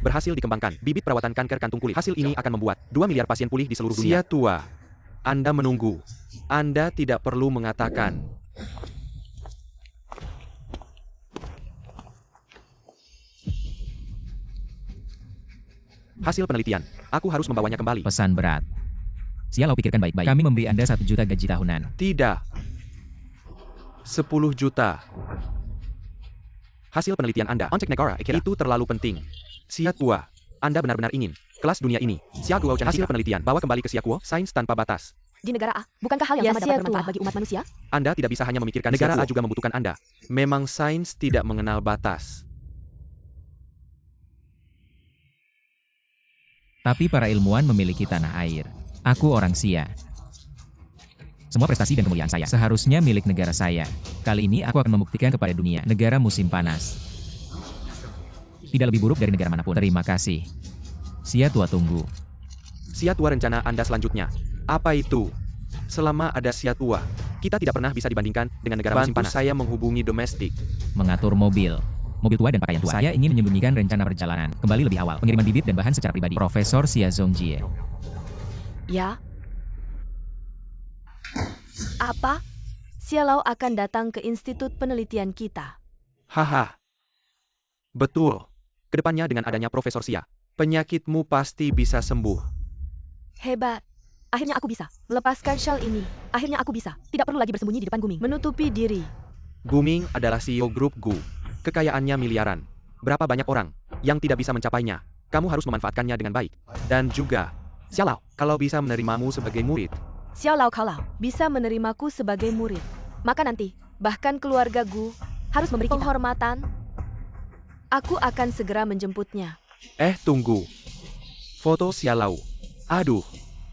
berhasil dikembangkan bibit perawatan kanker kantung kulit. Hasil ini akan membuat 2 miliar pasien pulih di seluruh dunia. Sia tua, Anda menunggu. Anda tidak perlu mengatakan. Hasil penelitian. Aku harus membawanya kembali. Pesan berat. Sia Lau, pikirkan baik-baik. Kami memberi Anda 1 juta gaji tahunan. Tidak. 10 juta. Hasil penelitian Anda. Oncek negara, itu terlalu penting. Sia tua, Anda benar-benar ingin kelas dunia ini. Sia Guo, hasil penelitian. Bawa kembali ke Sia Guo, sains tanpa batas. Di negara A, bukankah hal yang sama dapat bermanfaat bagi umat manusia? Anda tidak bisa hanya memikirkan negara A juga membutuhkan Anda. Memang sains tidak mengenal batas. Tapi para ilmuwan memiliki tanah air. Aku orang Sia. Semua prestasi dan kemuliaan saya seharusnya milik negara saya. Kali ini aku akan membuktikan kepada dunia, negara musim panas tidak lebih buruk dari negara manapun. Terima kasih. Sia tua tunggu. Sia tua, rencana Anda selanjutnya. Apa itu? Selama ada Sia tua, kita tidak pernah bisa dibandingkan dengan negara musim panas. Saya menghubungi domestik. Mengatur mobil tua dan pakaian tua. Saya ingin menyembunyikan rencana perjalanan. Kembali lebih awal. Pengiriman bibit dan bahan secara pribadi. Profesor Xia Zongjie. Ya. Apa? Sia Lau akan datang ke institut penelitian kita. Haha. Betul. Kedepannya dengan adanya Profesor Xia, penyakitmu pasti bisa sembuh. Hebat. Akhirnya aku bisa melepaskan shawl ini. Akhirnya aku bisa. Tidak perlu lagi bersembunyi di depan Guming. Menutupi diri. Guming adalah CEO grup Gu. Kekayaannya miliaran. Berapa banyak orang yang tidak bisa mencapainya. Kamu harus memanfaatkannya dengan baik. Dan juga, Sia Lau, kalau bisa menerimamu sebagai murid. Xiao Lau kalau bisa menerimaku sebagai murid, maka nanti, bahkan keluarga Gu harus memberi penghormatan. Aku akan segera menjemputnya. Tunggu. Foto Sia Lau. Aduh,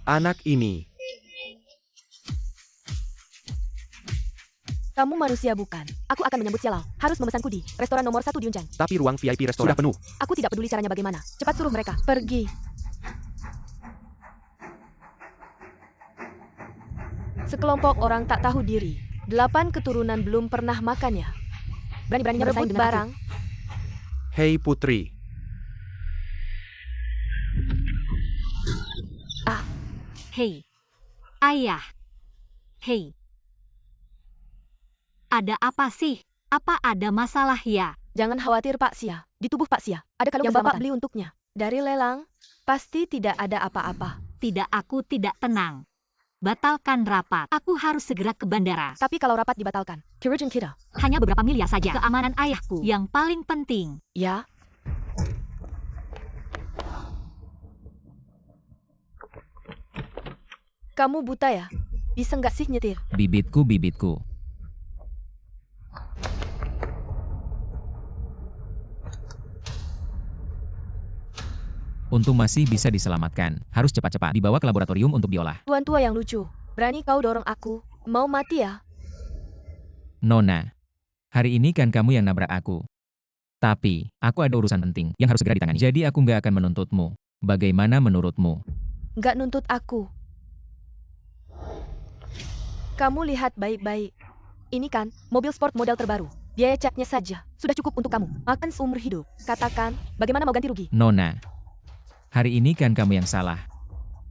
anak ini. Kamu manusia bukan? Aku akan menyambut Sia Lau. Harus memesanku di restoran nomor 1 di Unjang. Tapi ruang VIP restoran sudah penuh. Aku tidak peduli caranya bagaimana. Cepat suruh mereka pergi. Sekelompok orang tak tahu diri. 8 keturunan belum pernah makannya. Berani-beraninya bersaing dengan barang. Hei putri. Hei. Ayah. Hei. Ada apa sih? Apa ada masalah ya? Jangan khawatir Pak Xia. Di tubuh Pak Xia ada kalung yang Bapak beli untuknya. Dari lelang, pasti tidak ada apa-apa. Tidak, aku tidak tenang. Batalkan rapat. Aku harus segera ke bandara. Tapi kalau rapat dibatalkan, Kirujin kita. Hanya beberapa miliar saja. Keamanan ayahku yang paling penting. Ya. Kamu buta ya? Bisa nggak sih nyetir? Bibitku. Untung masih bisa diselamatkan. Harus cepat-cepat dibawa ke laboratorium untuk diolah. Tuan tua yang lucu. Berani kau dorong aku. Mau mati ya? Nona. Hari ini kan kamu yang nabrak aku. Tapi, aku ada urusan penting yang harus segera ditangani. Jadi aku nggak akan menuntutmu. Bagaimana menurutmu? Nggak nuntut aku. Kamu lihat baik-baik. Ini kan, mobil sport model terbaru. Biaya catnya saja sudah cukup untuk kamu makan seumur hidup. Katakan, bagaimana mau ganti rugi? Nona. Hari ini kan kamu yang salah.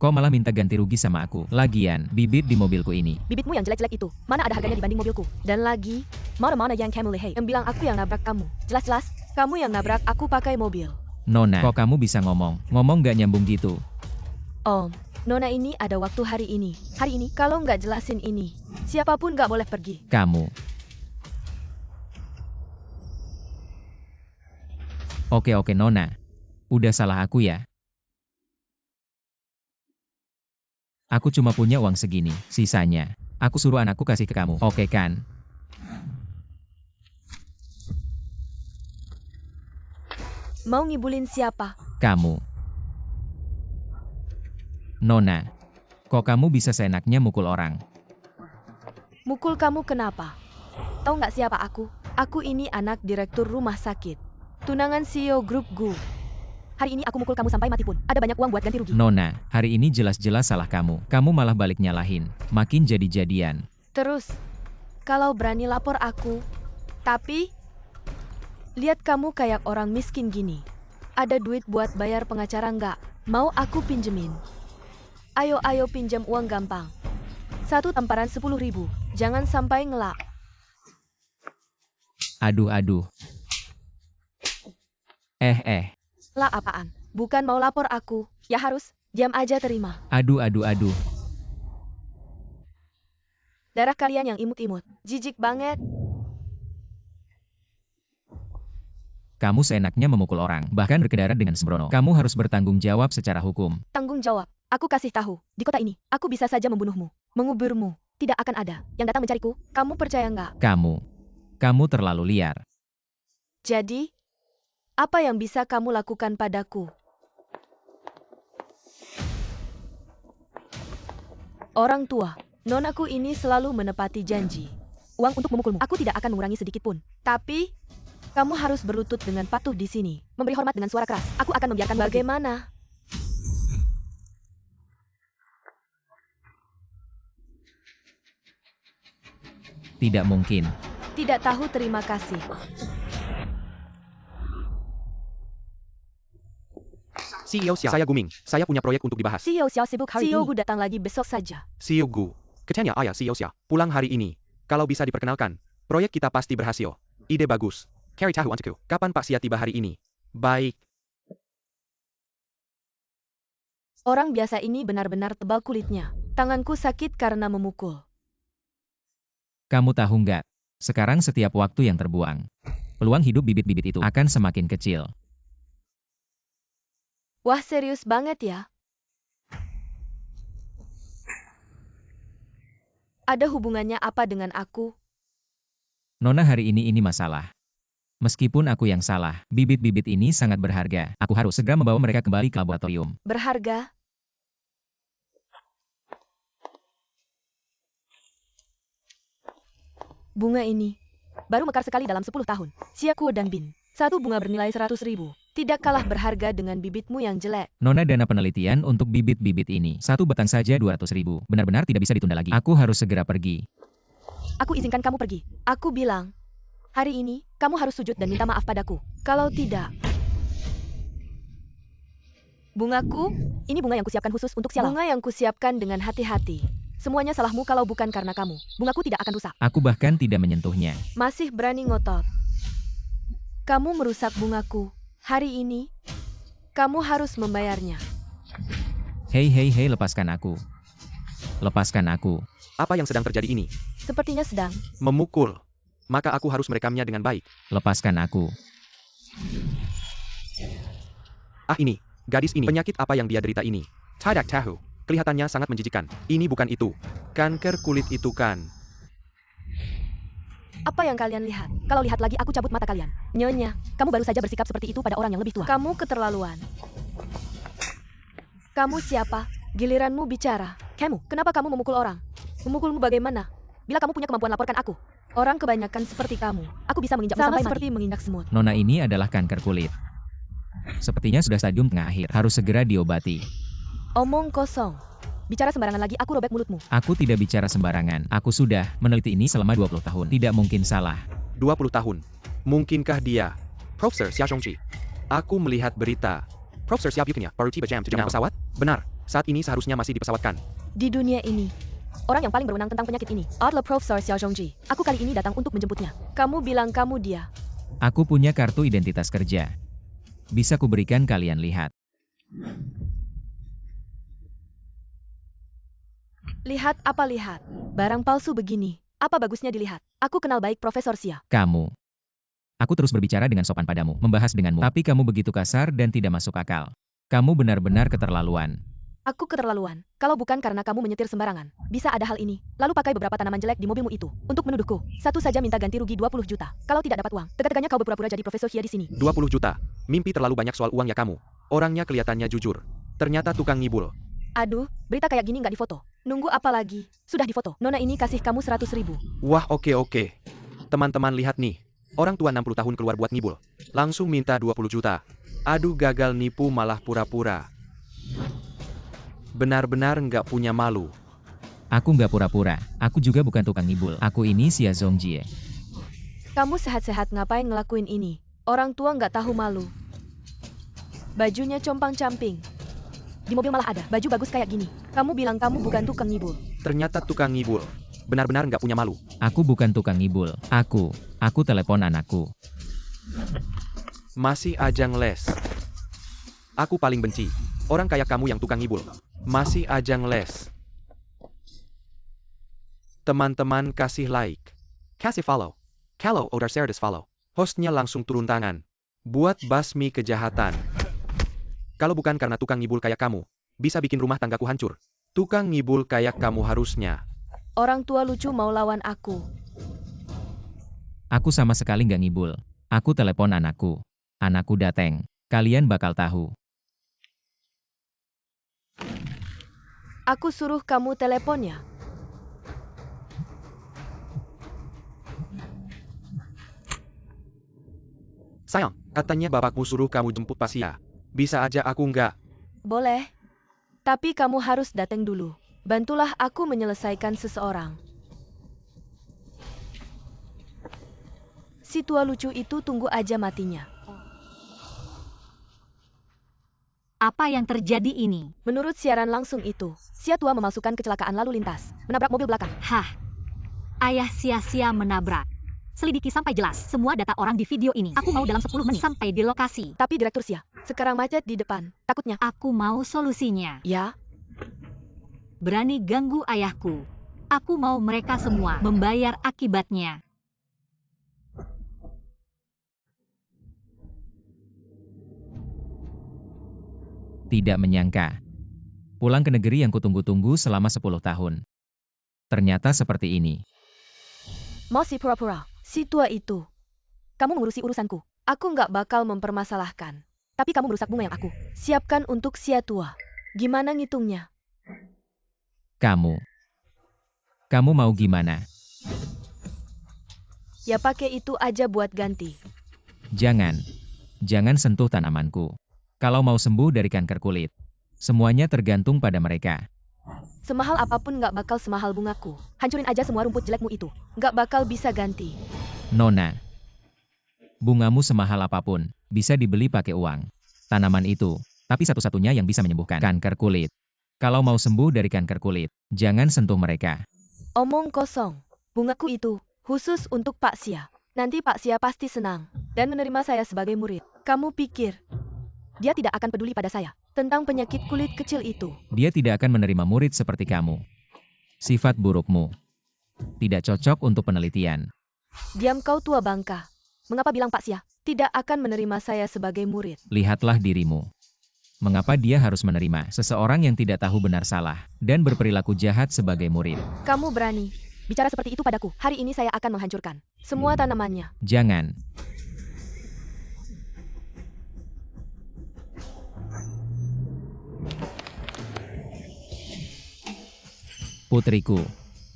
Kau malah minta ganti rugi sama aku. Lagian, bibit di mobilku ini. Bibitmu yang jelek-jelek itu, mana ada harganya dibanding mobilku? Dan lagi, mana yang kamu lihat yang bilang aku yang nabrak kamu? Jelas-jelas, kamu yang nabrak aku pakai mobil. Nona, kok kamu bisa ngomong? Ngomong gak nyambung gitu. Om, Nona ini ada waktu hari ini. Hari ini, kalau nggak jelasin ini, siapapun nggak boleh pergi. Kamu. Oke Nona. Udah salah aku ya. Aku cuma punya uang segini, sisanya aku suruh anakku kasih ke kamu, oke kan? Mau ngibulin siapa? Kamu. Nona, kok kamu bisa seenaknya mukul orang? Mukul kamu kenapa? Tahu nggak siapa aku? Aku ini anak direktur rumah sakit. Tunangan CEO grup Gu. Hari ini aku mukul kamu sampai mati pun. Ada banyak uang buat ganti rugi. Nona, hari ini jelas-jelas salah kamu. Kamu malah balik nyalahin. Makin jadi-jadian. Terus, kalau berani lapor aku. Tapi, lihat kamu kayak orang miskin gini. Ada duit buat bayar pengacara nggak? Mau aku pinjemin? Ayo pinjam uang gampang. Satu tamparan 10.000. Jangan sampai ngelak. Aduh. Lah apaan? Bukan mau lapor aku. Ya harus. Diam aja terima. Aduh. Darah kalian yang imut-imut. Jijik banget. Kamu seenaknya memukul orang, bahkan berkendara dengan sembrono. Kamu harus bertanggung jawab secara hukum. Tanggung jawab. Aku kasih tahu. Di kota ini, aku bisa saja membunuhmu. Menguburmu. Tidak akan ada yang datang mencariku. Kamu percaya nggak? Kamu terlalu liar. Jadi, apa yang bisa kamu lakukan padaku? Orang tua, nonaku ini selalu menepati janji. Uang untuk memukulmu, aku tidak akan mengurangi sedikit pun. Tapi, kamu harus berlutut dengan patuh di sini. Memberi hormat dengan suara keras. Aku akan membiarkan bagaimana? Tidak mungkin. Tidak tahu terima kasih. CEO Xia, saya Guming. Saya punya proyek untuk dibahas. CEO Xiao sibuk hari ini. CEO Gu datang lagi besok saja. CEO Gu. Kecenya ayah CEO Xia. Pulang hari ini. Kalau bisa diperkenalkan, proyek kita pasti berhasil. Ide bagus. Carry tahu untukku. Kapan Pak Xia tiba hari ini? Baik. Orang biasa ini benar-benar tebal kulitnya. Tanganku sakit karena memukul. Kamu tahu nggak? Sekarang setiap waktu yang terbuang, peluang hidup bibit-bibit itu akan semakin kecil. Wah, serius banget ya. Ada hubungannya apa dengan aku? Nona, hari ini masalah. Meskipun aku yang salah, bibit-bibit ini sangat berharga. Aku harus segera membawa mereka kembali ke laboratorium. Berharga? Bunga ini baru mekar sekali dalam 10 tahun. Siaku dan Bin. Satu bunga bernilai 100.000. Tidak kalah berharga dengan bibitmu yang jelek. Nona, dana penelitian untuk bibit-bibit ini. Satu batang saja 200.000. Benar-benar tidak bisa ditunda lagi. Aku harus segera pergi. Aku izinkan kamu pergi. Aku bilang, hari ini kamu harus sujud dan minta maaf padaku. Kalau tidak, bungaku, ini bunga yang kusiapkan khusus untuk Xiaolao. Bunga yang kusiapkan dengan hati-hati. Semuanya salahmu kalau bukan karena kamu. Bungaku tidak akan rusak. Aku bahkan tidak menyentuhnya. Masih berani ngotot. Kamu merusak bungaku. Hari ini, kamu harus membayarnya. Hei, lepaskan aku. Lepaskan aku. Apa yang sedang terjadi ini? Sepertinya sedang. Memukul. Maka aku harus merekamnya dengan baik. Lepaskan aku. Ah, ini. Gadis ini. Penyakit apa yang dia derita ini? Tidak tahu. Kelihatannya sangat menjijikan. Ini bukan itu. Kanker kulit itu kan. Apa yang kalian lihat? Kalau lihat lagi aku cabut mata kalian. Nyonya, kamu baru saja bersikap seperti itu pada orang yang lebih tua. Kamu keterlaluan. Kamu siapa? Giliranmu bicara. Kenapa kamu memukul orang? Memukulmu bagaimana? Bila kamu punya kemampuan laporkan aku. Orang kebanyakan seperti kamu. Aku bisa menginjakmu sampai seperti menginjak semut. Nona, ini adalah kanker kulit. Sepertinya sudah stadium tengah akhir. Harus segera diobati. Omong kosong. Bicara sembarangan lagi, aku robek mulutmu. Aku tidak bicara sembarangan. Aku sudah meneliti ini selama 20 tahun. Tidak mungkin salah. 20 tahun. Mungkinkah dia? Profesor Xia Zhongji. Aku melihat berita. Profesor Xia Bukinnya baru tiba jam 7 dengan pesawat? Benar. Saat ini seharusnya masih dipesawatkan. Di dunia ini, orang yang paling berwenang tentang penyakit ini adalah Profesor Xia Zhongji. Aku kali ini datang untuk menjemputnya. Kamu bilang kamu dia. Aku punya kartu identitas kerja. Bisa kuberikan kalian lihat. Lihat apa lihat? Barang palsu begini. Apa bagusnya dilihat? Aku kenal baik Profesor Xia. Kamu. Aku terus berbicara dengan sopan padamu, membahas denganmu. Tapi kamu begitu kasar dan tidak masuk akal. Kamu benar-benar keterlaluan. Aku keterlaluan. Kalau bukan karena kamu menyetir sembarangan, bisa ada hal ini. Lalu pakai beberapa tanaman jelek di mobilmu itu untuk menuduhku. Satu saja minta ganti rugi 20 juta. Kalau tidak dapat uang, tegak-tegaknya kau berpura-pura jadi Profesor Xia di sini. 20 juta. Mimpi terlalu banyak soal uang ya kamu. Orangnya kelihatannya jujur. Ternyata tukang ngibul. Aduh, berita kayak gini nggak difoto. Nunggu apa lagi? Sudah difoto. Nona ini kasih kamu 100.000. Wah, oke. Teman-teman lihat nih. Orang tua 60 tahun keluar buat ngibul. Langsung minta 20 juta. Aduh, gagal nipu malah pura-pura. Benar-benar nggak punya malu. Aku nggak pura-pura. Aku juga bukan tukang ngibul. Aku ini Xia Zhongjie. Kamu sehat-sehat ngapain ngelakuin ini? Orang tua nggak tahu malu. Bajunya compang-camping. Di mobil malah ada baju bagus kayak gini. Kamu bilang kamu bukan tukang ngibul. Ternyata tukang ngibul. Benar-benar nggak punya malu. Aku bukan tukang ngibul. Aku telepon anakku. Masih ajang les. Aku paling benci orang kayak kamu yang tukang ngibul. Masih ajang les. Teman-teman kasih like. Kasih follow. Kalau udah share this follow. Hostnya langsung turun tangan. Buat basmi kejahatan. Kalau bukan karena tukang ngibul kayak kamu, bisa bikin rumah tanggaku hancur. Tukang ngibul kayak kamu harusnya. Orang tua lucu mau lawan aku. Aku sama sekali nggak ngibul. Aku telepon anakku. Anakku dateng. Kalian bakal tahu. Aku suruh kamu teleponnya. Sayang, katanya bapakmu suruh kamu jemput Pasya. Bisa aja aku nggak. Boleh. Tapi kamu harus datang dulu. Bantulah aku menyelesaikan seseorang. Si tua lucu itu tunggu aja matinya. Apa yang terjadi ini? Menurut siaran langsung itu, si tua memalsukan kecelakaan lalu lintas, menabrak mobil belakang. Hah, ayah sia-sia menabrak. Selidiki sampai jelas semua data orang di video ini. Aku mau dalam 10 menit sampai di lokasi. Tapi Direktur Sia, sekarang macet di depan. Takutnya. Aku mau solusinya. Ya, Berani ganggu ayahku. Aku mau mereka semua membayar akibatnya. Tidak menyangka. Pulang ke negeri yang kutunggu-tunggu selama 10 tahun. Ternyata seperti ini. masih pura-pura. Si tua itu. Kamu mengurusi urusanku. Aku nggak bakal mempermasalahkan. Tapi kamu merusak bunga yang aku siapkan untuk si tua. Gimana ngitungnya? Kamu mau gimana? Ya pakai itu aja buat ganti. Jangan sentuh tanamanku. Kalau mau sembuh dari kanker kulit, semuanya tergantung pada mereka. Semahal apapun nggak bakal semahal bungaku. Hancurin aja semua rumput jelekmu itu. Nggak bakal bisa ganti. Nona, bungamu semahal apapun, bisa dibeli pakai uang. Tanaman itu, tapi satu-satunya yang bisa menyembuhkan kanker kulit. Kalau mau sembuh dari kanker kulit, jangan sentuh mereka. Omong kosong. Bungaku itu khusus untuk Pak Sia. Nanti Pak Sia pasti senang dan menerima saya sebagai murid. Kamu pikir dia tidak akan peduli pada saya tentang penyakit kulit kecil itu? Dia tidak akan menerima murid seperti kamu. Sifat burukmu tidak cocok untuk penelitian. Diam kau tua bangka. Mengapa bilang Pak Sia tidak akan menerima saya sebagai murid? Lihatlah dirimu. Mengapa dia harus menerima seseorang yang tidak tahu benar salah dan berperilaku jahat sebagai murid? Kamu berani bicara seperti itu padaku. Hari ini saya akan menghancurkan semua tanamannya. Jangan.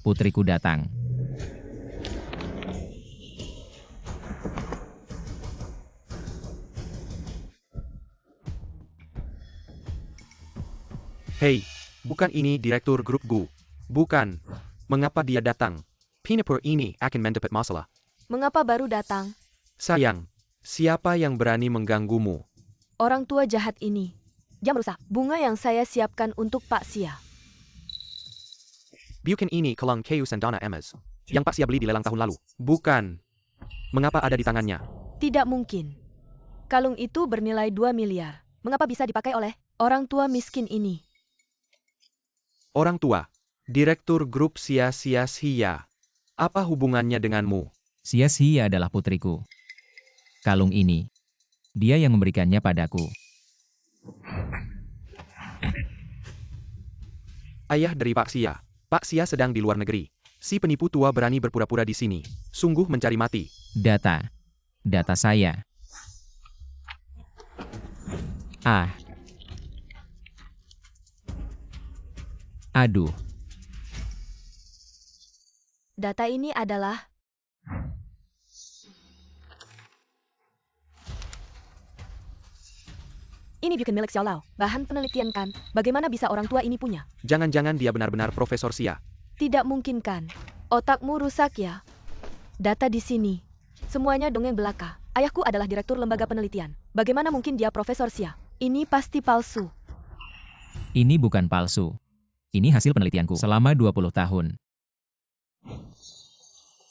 Putriku datang. Hei, bukan ini Direktur Grup Gu. Bukan. Mengapa dia datang? Pinapur ini akan mendapat masalah. Mengapa baru datang? Sayang, siapa yang berani mengganggumu? Orang tua jahat ini. Dia merusak bunga yang saya siapkan untuk Pak Sia. Bukan ini kalung kayu sandana emas yang Pak Sia beli di lelang tahun lalu. Bukan. Mengapa ada di tangannya? Tidak mungkin. Kalung itu bernilai 2 miliar. Mengapa bisa dipakai oleh orang tua miskin ini? Orang tua. Direktur Grup Sia. Apa hubungannya denganmu? Sia adalah putriku. Kalung ini, dia yang memberikannya padaku. Ayah dari Pak Sia. Pak Sia sedang di luar negeri. Si penipu tua berani berpura-pura di sini. Sungguh mencari mati. Data saya. Aduh. Data ini adalah ini bukan milik Xiaolao. Bahan penelitian kan? Bagaimana bisa orang tua ini punya? Jangan-jangan dia benar-benar Profesor Sia. Tidak mungkin kan? Otakmu rusak ya? Data di sini. Semuanya dongeng belaka. Ayahku adalah direktur lembaga penelitian. Bagaimana mungkin dia Profesor Sia? Ini pasti palsu. Ini bukan palsu. Ini hasil penelitianku selama 20 tahun.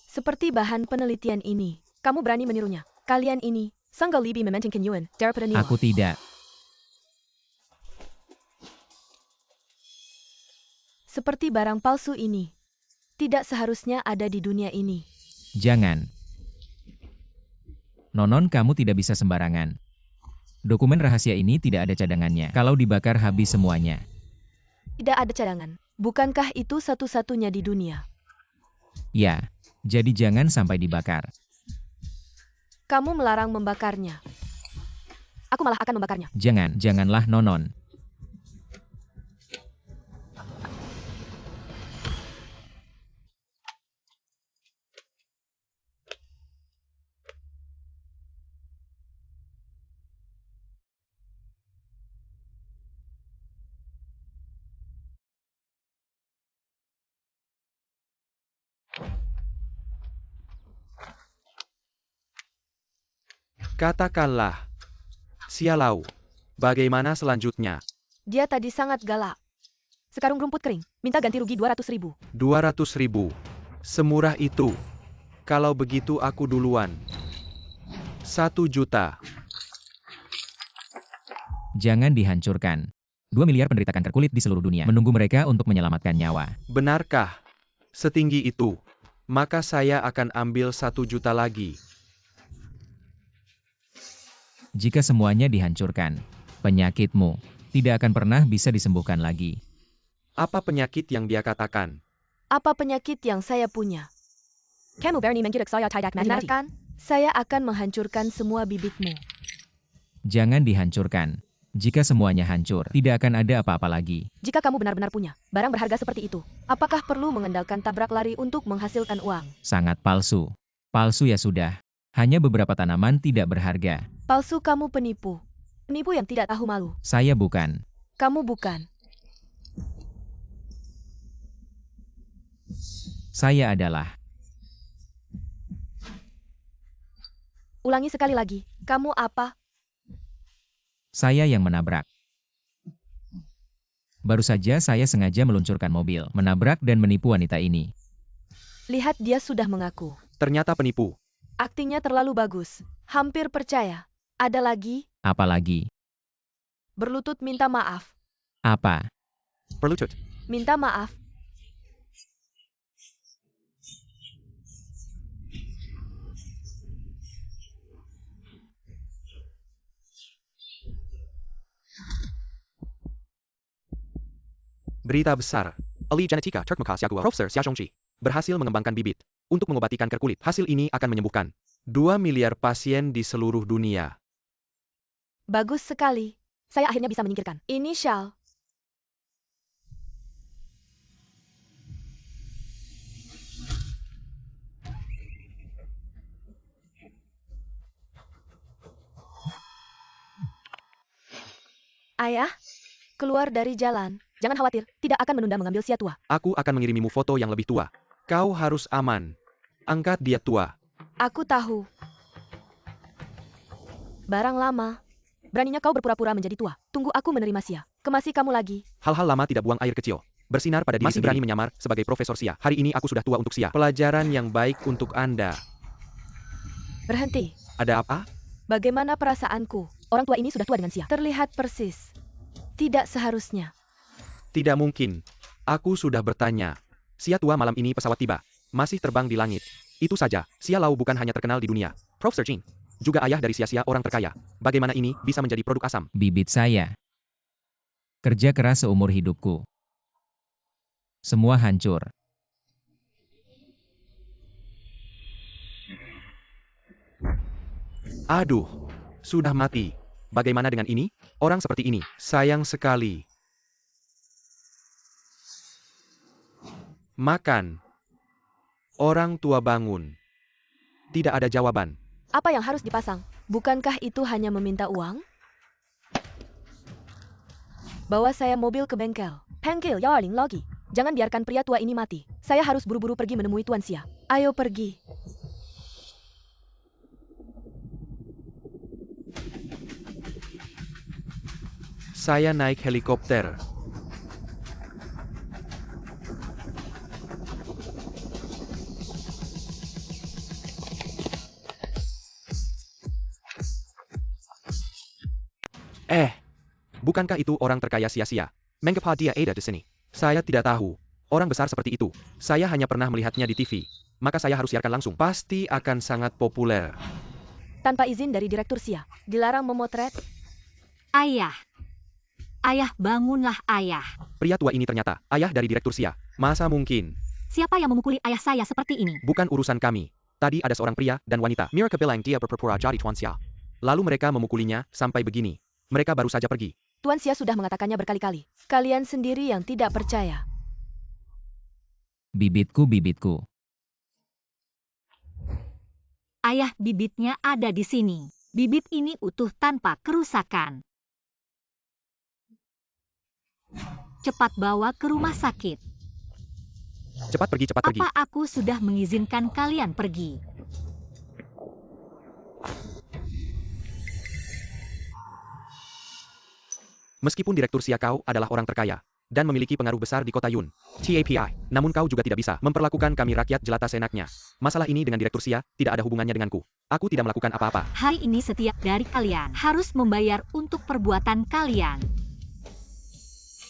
Seperti bahan penelitian ini. Kamu berani menirunya. Kalian ini, sanggal lebih mementingkan Yuan daripada nilai. Aku tidak. Seperti barang palsu ini. Tidak seharusnya ada di dunia ini. Jangan. Nonon, kamu tidak bisa sembarangan. Dokumen rahasia ini tidak ada cadangannya. Kalau dibakar habis semuanya. Tidak ada cadangan. Bukankah itu satu-satunya di dunia? Ya, jadi jangan sampai dibakar. Kamu melarang membakarnya. Aku malah akan membakarnya. Janganlah Nonon. Katakanlah. Xiaolao, bagaimana selanjutnya? Dia tadi sangat galak. Sekarang rumput kering. Minta ganti rugi 200.000. 200.000. Semurah itu. Kalau begitu aku duluan. 1 juta. Jangan dihancurkan. 2 miliar penderita kanker kulit di seluruh dunia menunggu mereka untuk menyelamatkan nyawa. Benarkah? Setinggi itu. Maka saya akan ambil 1 juta lagi. Jika semuanya dihancurkan, penyakitmu tidak akan pernah bisa disembuhkan lagi. Apa penyakit yang dia katakan? Apa penyakit yang saya punya? Kamu berani menggirik saya tidak mati-mati. Benarkan? Saya akan menghancurkan semua bibitmu. Jangan dihancurkan. Jika semuanya hancur, tidak akan ada apa-apa lagi. Jika kamu benar-benar punya barang berharga seperti itu, apakah perlu mengandalkan tabrak lari untuk menghasilkan uang? Sangat palsu. Palsu ya sudah. Hanya beberapa tanaman tidak berharga. Palsu, kamu penipu. Penipu yang tidak tahu malu. Saya bukan. Kamu bukan. Saya adalah. Ulangi sekali lagi. Kamu apa? Saya yang menabrak. Baru saja saya sengaja meluncurkan mobil, menabrak dan menipu wanita ini. Lihat, dia sudah mengaku. Ternyata penipu. Aktingnya terlalu bagus. Hampir percaya. Ada lagi? Apalagi? Berlutut minta maaf. Apa? Berlutut. Minta maaf. Berita besar. Ahli genetika Turkmenkos Yagua Profesor Xia Zhongji berhasil mengembangkan bibit untuk mengobati kanker kulit. Hasil ini akan menyembuhkan 2 miliar pasien di seluruh dunia. Bagus sekali. Saya akhirnya bisa menyingkirkan inisial. Ayah, keluar dari jalan. Jangan khawatir, tidak akan menunda mengambil sia tua. Aku akan mengirimimu foto yang lebih tua. Kau harus aman. Angkat dia tua. Aku tahu. Barang lama. Beraninya kau berpura-pura menjadi tua. Tunggu aku menerima sia. Kemasi kamu lagi. Hal-hal lama tidak buang air kecil. Bersinar pada diri sendiri. Masih berani menyamar sebagai Profesor Xia. Hari ini aku sudah tua untuk Xia. Pelajaran yang baik untuk Anda. Berhenti. Ada apa? Bagaimana perasaanku? Orang tua ini sudah tua dengan sia. Terlihat persis. Tidak seharusnya. Tidak mungkin. Aku sudah bertanya. Xia tua malam ini pesawat tiba. Masih terbang di langit. Itu saja. Xiaolao bukan hanya terkenal di dunia. Profesor Jin juga ayah dari Xia orang terkaya. Bagaimana ini bisa menjadi produk asam? Bibit saya. Kerja keras seumur hidupku. Semua hancur. Aduh, sudah mati. Bagaimana dengan ini? Orang seperti ini, sayang sekali. Makan. Orang tua bangun. Tidak ada jawaban. Apa yang harus dipasang? Bukankah itu hanya meminta uang? Bawa saya mobil ke bengkel. Panggil Yarling lagi. Jangan biarkan pria tua ini mati. Saya harus buru-buru pergi menemui Tuan Xia. Ayo pergi. Saya naik helikopter. Bukankah itu orang terkaya sia-sia? Mengapa dia ada di sini? Saya tidak tahu. Orang besar seperti itu. Saya hanya pernah melihatnya di TV. Maka saya harus siarkan langsung. Pasti akan sangat populer. Tanpa izin dari Direktur Xia, dilarang memotret. Ayah. Ayah, bangunlah ayah. Pria tua ini ternyata ayah dari Direktur Xia. Masa mungkin? Siapa yang memukuli ayah saya seperti ini? Bukan urusan kami. Tadi ada seorang pria dan wanita. Mereka bilang dia berpura-pura jadi Tuan Xia. Lalu mereka memukulinya sampai begini. Mereka baru saja pergi. Tuan Xia sudah mengatakannya berkali-kali. Kalian sendiri yang tidak percaya. Bibitku, bibitku. Ayah, bibitnya ada di sini. Bibit ini utuh tanpa kerusakan. Cepat bawa ke rumah sakit. Cepat pergi, cepat pergi. Apa aku sudah mengizinkan kalian pergi? Meskipun Direktur Xia kau adalah orang terkaya dan memiliki pengaruh besar di kota Yun, TAPI, namun kau juga tidak bisa memperlakukan kami rakyat jelata seenaknya. Masalah ini dengan Direktur Xia tidak ada hubungannya denganku. Aku tidak melakukan apa-apa. Hari ini setiap dari kalian harus membayar untuk perbuatan kalian.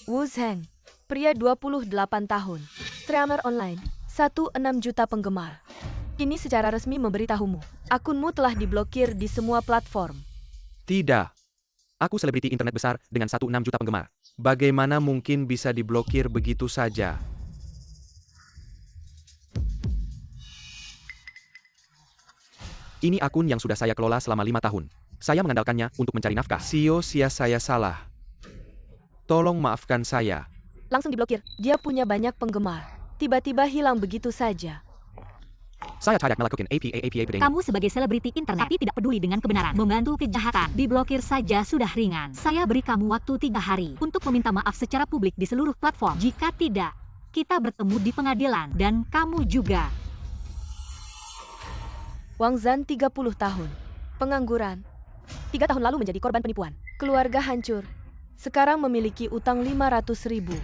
Wu Zheng, pria 28 tahun, streamer online, 16 juta penggemar. Kini secara resmi memberitahumu, akunmu telah diblokir di semua platform. Tidak. Aku selebriti internet besar dengan 16 juta penggemar. Bagaimana mungkin bisa diblokir begitu saja? Ini akun yang sudah saya kelola selama 5 tahun. Saya mengandalkannya untuk mencari nafkah. Sia-sia saya salah. Tolong maafkan saya. Langsung diblokir, dia punya banyak penggemar. Tiba-tiba hilang begitu saja. Saya tidak melakukan APA pedenya. Kamu sebagai selebriti internet tapi tidak peduli dengan kebenaran, membantu kejahatan, diblokir saja sudah ringan. Saya beri kamu waktu 3 hari untuk meminta maaf secara publik di seluruh platform. Jika tidak, kita bertemu di pengadilan dan kamu juga. Wang Zhan 30 tahun, pengangguran. 3 tahun lalu menjadi korban penipuan. Keluarga hancur. Sekarang memiliki utang 500.000.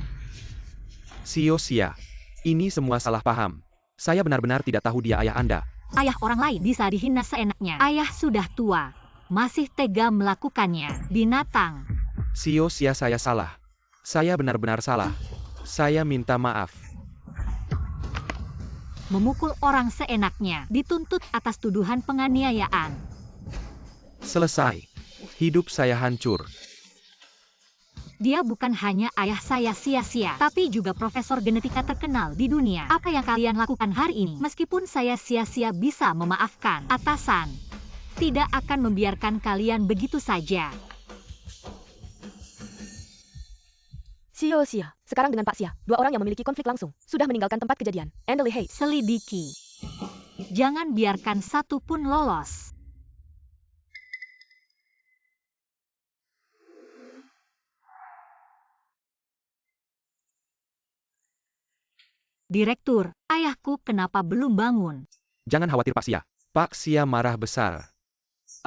Sia-sia. Ini semua salah paham. Saya benar-benar tidak tahu dia ayah Anda. Ayah orang lain bisa dihina seenaknya. Ayah sudah tua, masih tega melakukannya. Binatang. Sia-sia saya salah. Saya benar-benar salah. Saya minta maaf. Memukul orang seenaknya, dituntut atas tuduhan penganiayaan. Selesai. Hidup saya hancur. Dia bukan hanya ayah saya sia-sia, tapi juga profesor genetika terkenal di dunia. Apa yang kalian lakukan hari ini? Meskipun saya sia-sia bisa memaafkan, atasan tidak akan membiarkan kalian begitu saja. Sia-sia. Sekarang dengan Pak Xia, 2 orang yang memiliki konflik langsung, sudah meninggalkan tempat kejadian. Andalei Hate. Selidiki. Jangan biarkan satu pun lolos. Direktur, ayahku kenapa belum bangun? Jangan khawatir Pak Xia. Pak Xia marah besar.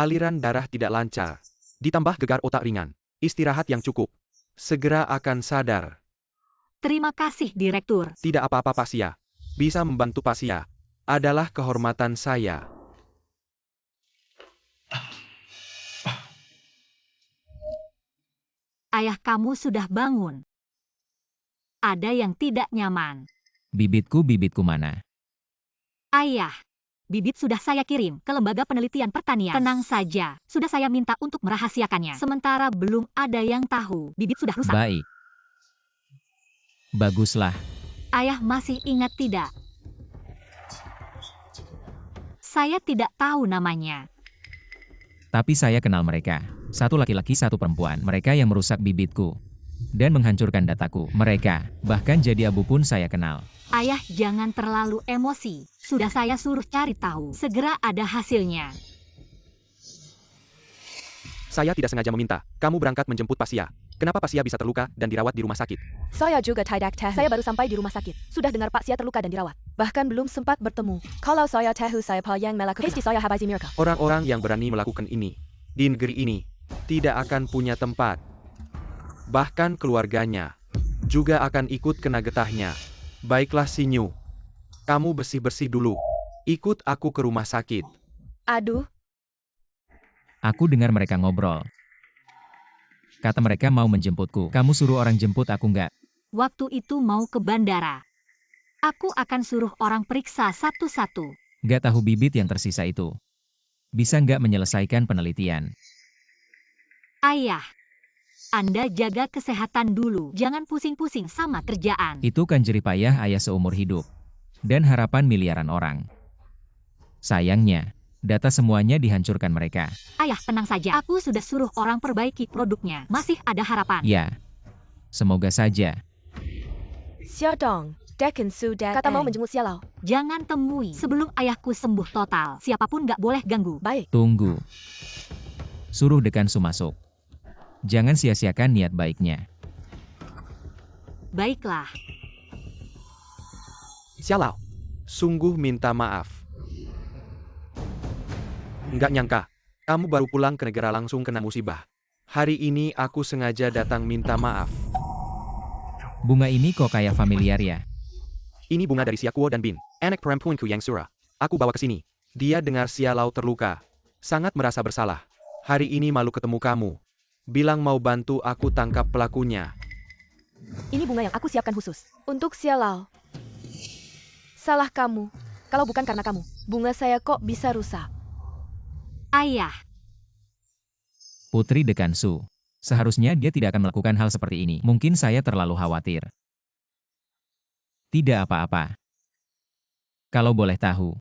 Aliran darah tidak lancar. Ditambah gegar otak ringan. Istirahat yang cukup. Segera akan sadar. Terima kasih, Direktur. Tidak apa-apa Pak Xia. Bisa membantu Pak Xia adalah kehormatan saya. Ayah kamu sudah bangun. Ada yang tidak nyaman. Bibitku, bibitku mana? Ayah, bibit sudah saya kirim ke Lembaga Penelitian Pertanian. Tenang saja, sudah saya minta untuk merahasiakannya. Sementara belum ada yang tahu, bibit sudah rusak. Baik. Baguslah. Ayah masih ingat tidak? Saya tidak tahu namanya. Tapi saya kenal mereka. Satu laki-laki, satu perempuan. Mereka yang merusak bibitku dan menghancurkan dataku. Mereka, bahkan jadi abu pun saya kenal. Ayah jangan terlalu emosi. Sudah saya suruh cari tahu. Segera ada hasilnya. Saya tidak sengaja meminta kamu berangkat menjemput Pak Xia. Kenapa Pak Xia bisa terluka dan dirawat di rumah sakit? Saya juga tidak tahu. Saya baru sampai di rumah sakit. Sudah dengar Pak Xia terluka dan dirawat. Bahkan belum sempat bertemu. Kalau saya tahu siapa yang melakukan, pasti saya habisi mereka. Orang-orang yang berani melakukan ini di negeri ini tidak akan punya tempat. Bahkan keluarganya juga akan ikut kena getahnya. Baiklah Sinyu. Kamu bersih-bersih dulu. Ikut aku ke rumah sakit. Aduh, Aku dengar mereka ngobrol. Kata mereka mau menjemputku. Kamu suruh orang jemput aku nggak? Waktu itu mau ke bandara. Aku akan suruh orang periksa satu-satu. Nggak tahu bibit yang tersisa itu. Bisa nggak menyelesaikan penelitian? Ayah, Anda jaga kesehatan dulu. Jangan pusing-pusing sama kerjaan. Itu kan jerih payah ayah seumur hidup. Dan harapan miliaran orang. Sayangnya, data semuanya dihancurkan mereka. Ayah, tenang saja. Aku sudah suruh orang perbaiki produknya. Masih ada harapan. Ya, semoga saja. Xiaodong, Dekan sudah. Kata mau menjenguk Xiaolao. Jangan temui sebelum ayahku sembuh total. Siapapun nggak boleh ganggu. Baik. Tunggu. Suruh Dekansu masuk. Jangan sia-siakan niat baiknya. Baiklah. Xiaolao, sungguh minta maaf. Nggak nyangka, kamu baru pulang ke negara langsung kena musibah. Hari ini aku sengaja datang minta maaf. Bunga ini kok kayak familiar ya? Ini bunga dari Xiakuo dan Bin, anak perempuanku yang Sura. Aku bawa ke sini. Dia dengar Xiaolao terluka. Sangat merasa bersalah. Hari ini malu ketemu kamu. Bilang mau bantu aku tangkap pelakunya. Ini bunga yang aku siapkan khusus untuk Xiaolao. Salah kamu. Kalau bukan karena kamu, bunga saya kok bisa rusak. Ayah, Putri Dekansu. Seharusnya dia tidak akan melakukan hal seperti ini. Mungkin saya terlalu khawatir. Tidak apa-apa. Kalau boleh tahu,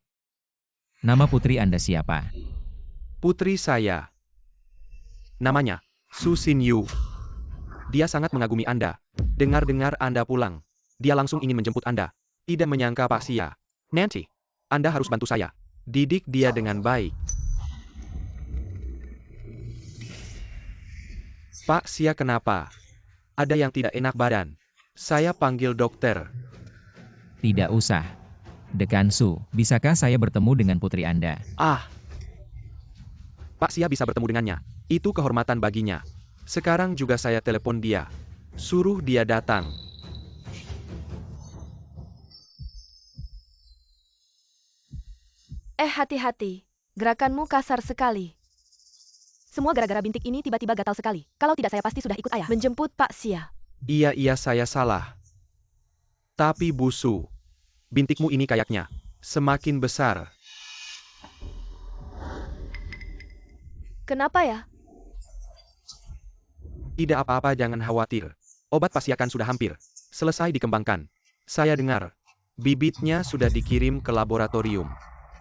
nama putri Anda siapa? Putri saya. Namanya, Su Xinyu. Dia sangat mengagumi Anda. Dengar-dengar Anda pulang. Dia langsung ingin menjemput Anda. Tidak menyangka Pak Xia. Nanti, Anda harus bantu saya. Didik dia dengan baik. Pak Xia kenapa? Ada yang tidak enak badan. Saya panggil dokter. Tidak usah. Dekansu, bisakah saya bertemu dengan putri Anda? Ah. Pak Xia bisa bertemu dengannya. Itu kehormatan baginya. Sekarang juga saya telepon dia. Suruh dia datang. Hati-hati. Gerakanmu kasar sekali. Semua gara-gara bintik ini tiba-tiba gatal sekali. Kalau tidak saya pasti sudah ikut ayah menjemput Pak Xia. Iya saya salah. Tapi Busu, bintikmu ini kayaknya semakin besar. Kenapa ya? Tidak apa-apa, jangan khawatir. Obat Pak Xia kan sudah hampir selesai dikembangkan. Saya dengar, bibitnya sudah dikirim ke laboratorium.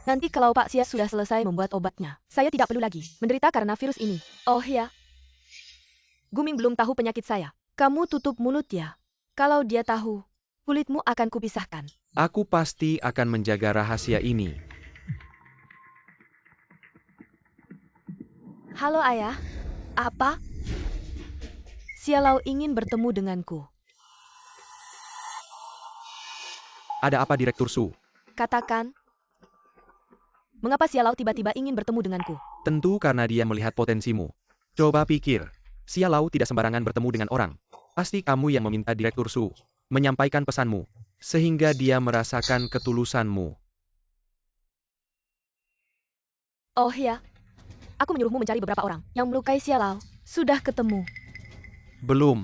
Nanti kalau Pak Xia sudah selesai membuat obatnya, saya tidak perlu lagi menderita karena virus ini. Oh ya. Guming belum tahu penyakit saya. Kamu tutup mulut ya. Kalau dia tahu, kulitmu akan kupisahkan. Aku pasti akan menjaga rahasia ini. Halo ayah. Apa? Xiaolao ingin bertemu denganku. Ada apa Direktur Su? Katakan. Mengapa Xiaolao tiba-tiba ingin bertemu denganku? Tentu karena dia melihat potensimu. Coba pikir, Xiaolao tidak sembarangan bertemu dengan orang. Pasti kamu yang meminta Direktur Su menyampaikan pesanmu, sehingga dia merasakan ketulusanmu. Oh ya. Aku menyuruhmu mencari beberapa orang yang melukai Xiaolao. Sudah ketemu. Belum.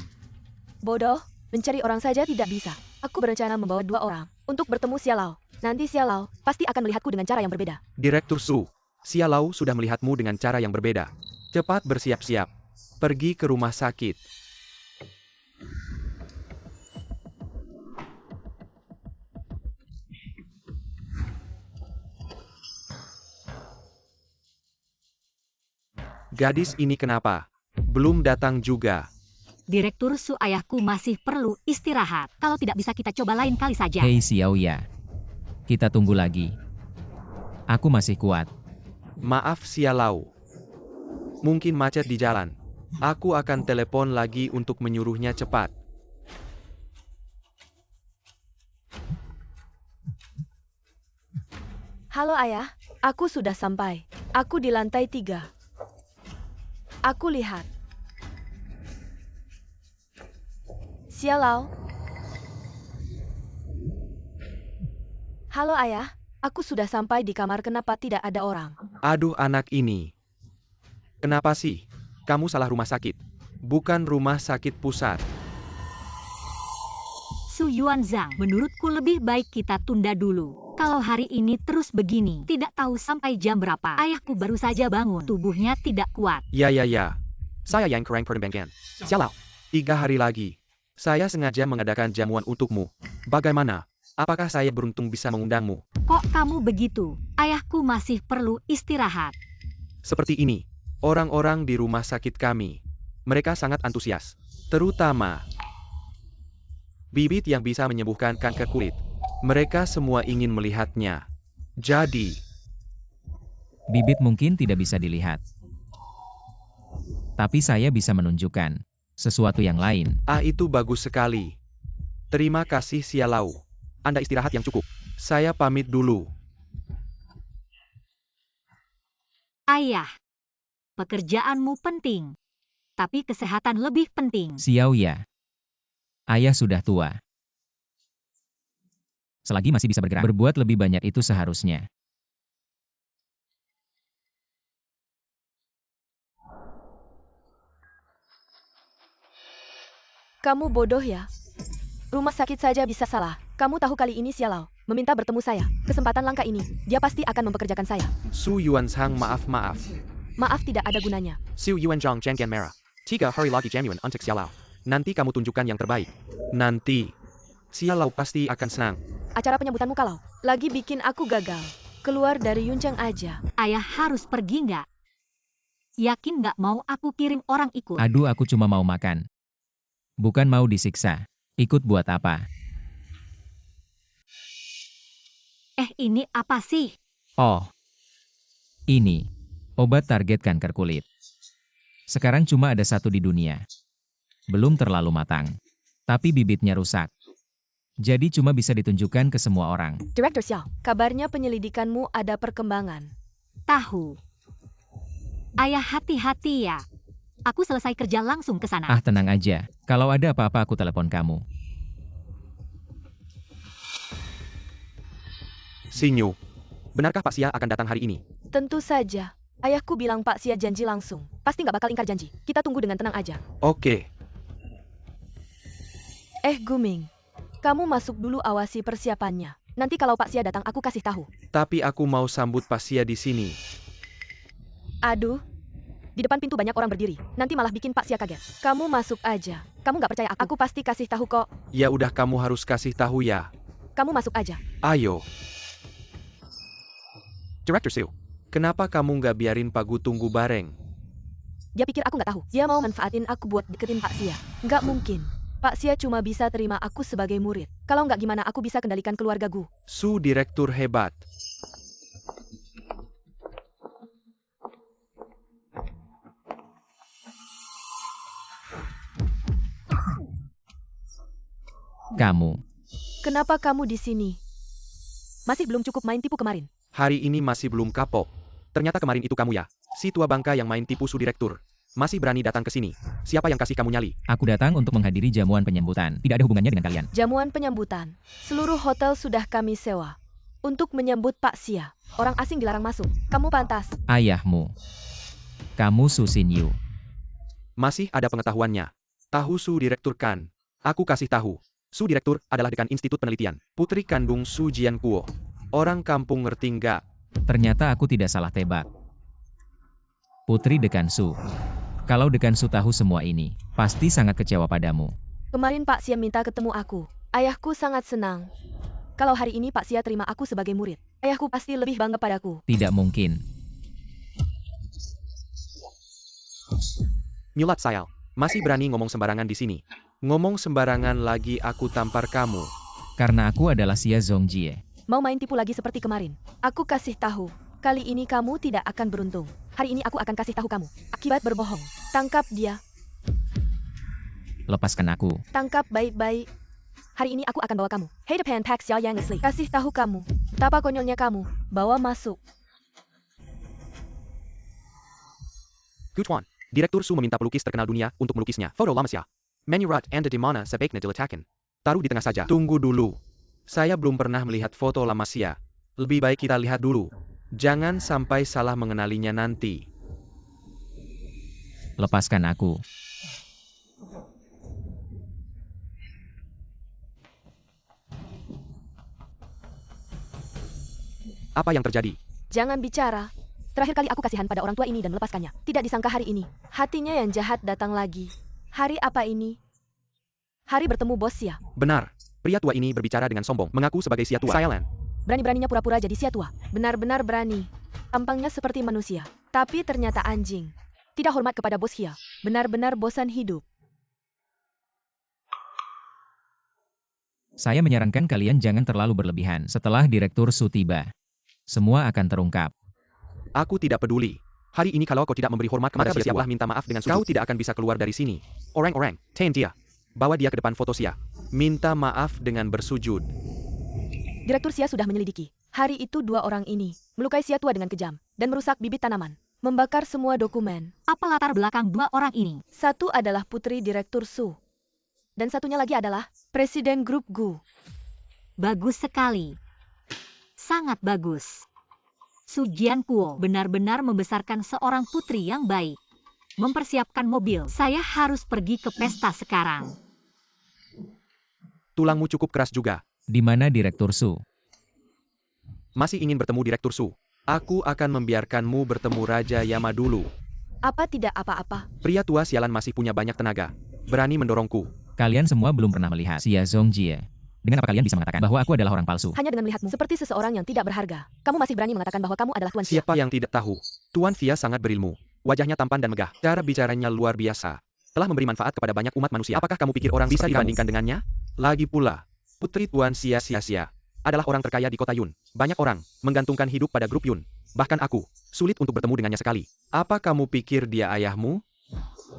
Bodoh, mencari orang saja tidak bisa. Aku berencana membawa 2 orang untuk bertemu Xiaolao. Nanti Xiaolao pasti akan melihatku dengan cara yang berbeda. Direktur Su, Xiaolao sudah melihatmu dengan cara yang berbeda. Cepat bersiap-siap. Pergi ke rumah sakit. Gadis ini kenapa? Belum datang juga. Direktur Su, ayahku masih perlu istirahat. Kalau tidak bisa kita coba lain kali saja. Hei Xiaoya. Kita tunggu lagi. Aku masih kuat. Maaf Xiaolao. Mungkin macet di jalan. Aku akan telepon lagi untuk menyuruhnya cepat. Halo ayah, aku sudah sampai. Aku di lantai 3. Aku lihat. Xiaolao. Halo ayah, aku sudah sampai di kamar, kenapa tidak ada orang? Aduh anak ini. Kenapa sih? Kamu salah rumah sakit. Bukan rumah sakit pusat. Su Yuanzhang, menurutku lebih baik kita tunda dulu. Kalau hari ini terus begini, tidak tahu sampai jam berapa. Ayahku baru saja bangun, tubuhnya tidak kuat. Ya. Saya yang kurang perbankan. Xiaolao, 3 hari lagi. Saya sengaja mengadakan jamuan untukmu. Bagaimana? Apakah saya beruntung bisa mengundangmu? Kok kamu begitu? Ayahku masih perlu istirahat. Seperti ini, orang-orang di rumah sakit kami. Mereka sangat antusias. Terutama bibit yang bisa menyembuhkan kanker kulit. Mereka semua ingin melihatnya. Jadi, Bibit mungkin tidak bisa dilihat. Tapi saya bisa menunjukkan sesuatu yang lain. itu bagus sekali. Terima kasih Xiaolao. Anda istirahat yang cukup. Saya pamit dulu. Ayah, pekerjaanmu penting, tapi kesehatan lebih penting. Xiao ya. Ayah sudah tua. Selagi masih bisa bergerak, berbuat lebih banyak itu seharusnya. Kamu bodoh ya? Rumah sakit saja bisa salah. Kamu tahu kali ini Xiaolao meminta bertemu saya. Kesempatan langka ini, dia pasti akan mempekerjakan saya. Su Yuanzhang, maaf. Maaf tidak ada gunanya. Su Yuanzhang jangan merah. 3 hari lagi jamuan untuk Xiaolao. Nanti kamu tunjukkan yang terbaik. Nanti, Xiaolao pasti akan senang. Acara penyambutanmu kalau lagi bikin aku gagal. Keluar dari Yuncheng aja. Ayah harus pergi nggak? Yakin nggak mau aku kirim orang ikut? Aduh, aku cuma mau makan. Bukan mau disiksa. Ikut buat apa? Ini apa sih? Oh. Ini. Obat target kanker kulit. Sekarang cuma ada 1 di dunia. Belum terlalu matang. Tapi bibitnya rusak. Jadi cuma bisa ditunjukkan ke semua orang. Direktur Xiao, kabarnya penyelidikanmu ada perkembangan. Tahu. Ayah hati-hati ya. Aku selesai kerja langsung ke sana. Ah, tenang aja. Kalau ada apa-apa aku telepon kamu. Sinyu, benarkah Pak Xia akan datang hari ini? Tentu saja. Ayahku bilang Pak Xia janji langsung. Pasti nggak bakal ingkar janji. Kita tunggu dengan tenang aja. Oke. Guming. Kamu masuk dulu, awasi persiapannya. Nanti kalau Pak Xia datang aku kasih tahu. Tapi aku mau sambut Pak Xia di sini. Aduh. Di depan pintu banyak orang berdiri. Nanti malah bikin Pak Xia kaget. Kamu masuk aja. Kamu nggak percaya aku pasti kasih tahu kok. Ya udah, kamu harus kasih tahu ya. Kamu masuk aja. Ayo. Director Su, kenapa kamu nggak biarin Pak Gu tunggu bareng? Dia pikir aku nggak tahu. Dia mau manfaatin aku buat deketin Pak Xia. Nggak mungkin. Pak Xia cuma bisa terima aku sebagai murid. Kalau nggak gimana aku bisa kendalikan keluarga Gu. Su direktur hebat. Kamu. Kenapa kamu di sini? Masih belum cukup main tipu kemarin. Hari ini masih belum kapok. Ternyata kemarin itu kamu ya. Si tua bangka yang main tipu Su direktur. Masih berani datang ke sini. Siapa yang kasih kamu nyali? Aku datang untuk menghadiri jamuan penyambutan. Tidak ada hubungannya dengan kalian. Jamuan penyambutan. Seluruh hotel sudah kami sewa. Untuk menyambut Pak Xia. Orang asing dilarang masuk. Kamu pantas. Ayahmu. Kamu Su Xinyu. Masih ada pengetahuannya. Tahu Su direktur kan? Aku kasih tahu. Su direktur adalah dekan Institut Penelitian. Putri kandung Su Jiankuo. Orang kampung ngerti nggak? Ternyata aku tidak salah tebak. Putri Dekan Su. Kalau Dekan Su tahu semua ini, pasti sangat kecewa padamu. Kemarin Pak Xia minta ketemu aku. Ayahku sangat senang. Kalau hari ini Pak Xia terima aku sebagai murid, ayahku pasti lebih bangga padaku. Tidak mungkin. Nyulat Sayal. Masih berani ngomong sembarangan di sini. Ngomong sembarangan lagi aku tampar kamu. Karena aku adalah Xia Zongjie. Mau main tipu lagi seperti kemarin? Aku kasih tahu. Kali ini kamu tidak akan beruntung. Hari ini aku akan kasih tahu kamu. Akibat berbohong. Tangkap dia. Lepaskan aku. Tangkap baik-baik. Hari ini aku akan bawa kamu. Hey depan Pak Xia yang asli. Kasih tahu kamu. Betapa konyolnya kamu. Bawa masuk. Gutuan. Direktur Su meminta pelukis terkenal dunia untuk melukisnya. Foto lama Xia. Menyurat Anda di mana sebaiknya diletakkan? Taruh di tengah saja. Tunggu dulu. Saya belum pernah melihat foto lama Sia. Lebih baik kita lihat dulu. Jangan sampai salah mengenalinya nanti. Lepaskan aku. Apa yang terjadi? Jangan bicara. Terakhir kali aku kasihan pada orang tua ini dan melepaskannya. Tidak disangka hari ini. Hatinya yang jahat datang lagi. Hari apa ini? Hari bertemu bos Sia. Benar. Pria tua ini berbicara dengan sombong, mengaku sebagai Sia tua. Silent. Berani-beraninya pura-pura jadi Sia tua. Benar-benar berani. Tampangnya seperti manusia. Tapi ternyata anjing. Tidak hormat kepada bos Sia. Benar-benar bosan hidup. Saya menyarankan kalian jangan terlalu berlebihan. Setelah Direktur Su tiba, semua akan terungkap. Aku tidak peduli. Hari ini kalau kau tidak memberi hormat kepada Sia, siaplah minta maaf dengan sujud. Kau tidak akan bisa keluar dari sini. Orang-orang, Ten dia. Bawa dia ke depan foto Sia. Minta maaf dengan bersujud. Direktur Sia sudah menyelidiki. Hari itu dua orang ini melukai Sia tua dengan kejam dan merusak bibit tanaman. Membakar semua dokumen. Apa latar belakang dua orang ini? Satu adalah putri Direktur Su. Dan satunya lagi adalah Presiden Grup Gu. Bagus sekali. Sangat bagus. Su Jiankuo benar-benar membesarkan seorang putri yang baik. Mempersiapkan mobil. Saya harus pergi ke pesta sekarang. Tulangmu cukup keras juga. Di mana Direktur Su? Masih ingin bertemu Direktur Su? Aku akan membiarkanmu bertemu Raja Yama dulu. Apa tidak apa-apa? Pria tua sialan masih punya banyak tenaga. Berani mendorongku. Kalian semua belum pernah melihat Xia Zongjie. Dengan apa kalian bisa mengatakan bahwa aku adalah orang palsu? Hanya dengan melihatmu seperti seseorang yang tidak berharga. Kamu masih berani mengatakan bahwa kamu adalah Tuan Xia. Siapa yang tidak tahu? Tuan Xia sangat berilmu. Wajahnya tampan dan megah. Cara bicaranya luar biasa. Telah memberi manfaat kepada banyak umat manusia. Apakah kamu pikir orang bisa dibandingkan dengannya? Lagi pula, putri Tuan Xia adalah orang terkaya di kota Yun. Banyak orang menggantungkan hidup pada grup Yun. Bahkan aku, sulit untuk bertemu dengannya sekali. Apa kamu pikir dia ayahmu?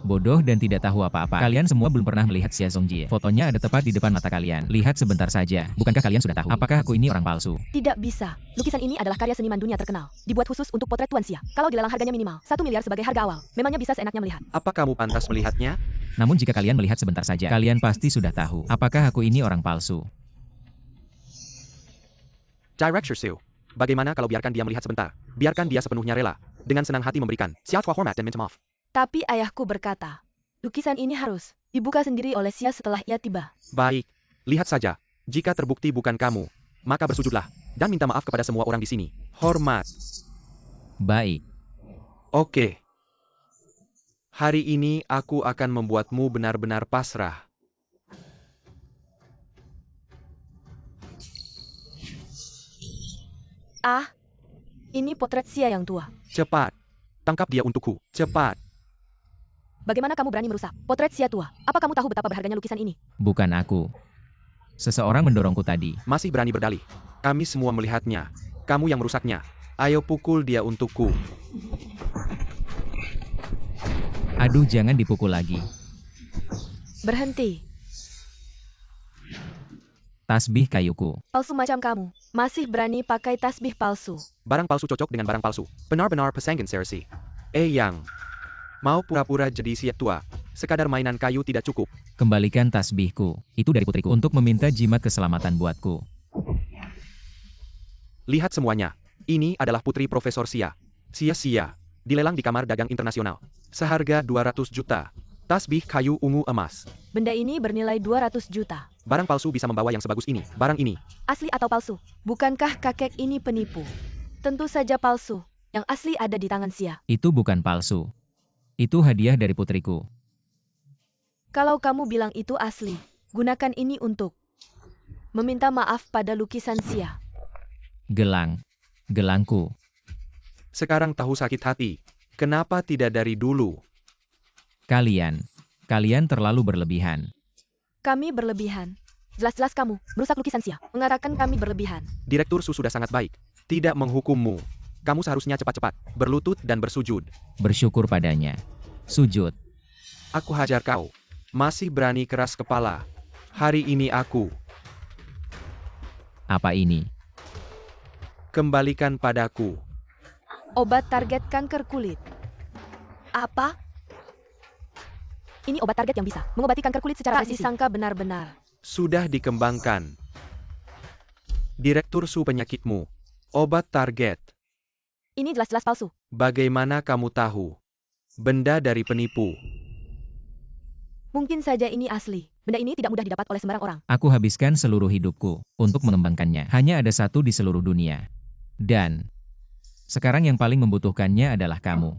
Bodoh dan tidak tahu apa-apa. Kalian semua belum pernah melihat Xia Zongjie. Fotonya ada tepat di depan mata kalian. Lihat sebentar saja. Bukankah kalian sudah tahu? Apakah aku ini orang palsu? Tidak bisa. Lukisan ini adalah karya seniman dunia terkenal. Dibuat khusus untuk potret Tuan Xia. Kalau dilelang harganya minimal 1 miliar sebagai harga awal. Memangnya bisa seenaknya melihat. Apa kamu pantas melihatnya? Namun jika kalian melihat sebentar saja, kalian pasti sudah tahu. Apakah aku ini orang palsu? Director Su, bagaimana kalau biarkan dia melihat sebentar? Biarkan dia sepenuhnya rela. Dengan senang hati memberikan. Xiaotua hormat dan minta maaf. Tapi ayahku berkata, lukisan ini harus dibuka sendiri oleh Xia setelah ia tiba. Baik, lihat saja. Jika terbukti bukan kamu, maka bersujudlah dan minta maaf kepada semua orang di sini. Hormat. Baik. Oke. Hari ini aku akan membuatmu benar-benar pasrah. Ah, ini potret Xia yang tua. Cepat. Tangkap dia untukku. Cepat. Bagaimana kamu berani merusak potret Xia tua? Apa kamu tahu betapa berharganya lukisan ini? Bukan aku. Seseorang mendorongku tadi. Masih berani berdalih. Kami semua melihatnya. Kamu yang merusaknya. Ayo pukul dia untukku. Aduh, jangan dipukul lagi. Berhenti. Tasbih kayuku. Palsu macam kamu. Masih berani pakai tasbih palsu. Barang palsu cocok dengan barang palsu. Benar-benar pesangin serasi. Yang. Mau pura-pura jadi Xia tua. Sekadar mainan kayu tidak cukup. Kembalikan tasbihku. Itu dari putriku untuk meminta jimat keselamatan buatku. Lihat semuanya. Ini adalah putri Profesor Xia. Xia. Dilelang di Kamar Dagang Internasional. Seharga 200 juta. Tasbih kayu ungu emas. Benda ini bernilai 200 juta. Barang palsu bisa membawa yang sebagus ini. Barang ini. Asli atau palsu? Bukankah kakek ini penipu? Tentu saja palsu. Yang asli ada di tangan Xia. Itu bukan palsu. Itu hadiah dari putriku. Kalau kamu bilang itu asli, gunakan ini untuk meminta maaf pada lukisan Xia. Gelangku. Sekarang tahu sakit hati. Kenapa tidak dari dulu? Kalian terlalu berlebihan. Kami berlebihan. Jelas-jelas kamu merusak lukisan Xia. Mengatakan kami berlebihan. Direktur Su sudah sangat baik. Tidak menghukummu. Kamu seharusnya cepat-cepat berlutut dan bersujud. Bersyukur padanya. Sujud. Aku hajar kau. Masih berani keras kepala. Hari ini aku. Apa ini? Kembalikan padaku. Obat target kanker kulit. Apa? Ini obat target yang bisa mengobati kanker kulit secara presisi. Tak disangka benar-benar. Sudah dikembangkan. Direktur Su penyakitmu. Obat target. Ini jelas-jelas palsu. Bagaimana kamu tahu? Benda dari penipu. Mungkin saja ini asli. Benda ini tidak mudah didapat oleh sembarang orang. Aku habiskan seluruh hidupku untuk mengembangkannya. Hanya ada satu di seluruh dunia. Dan sekarang yang paling membutuhkannya adalah kamu.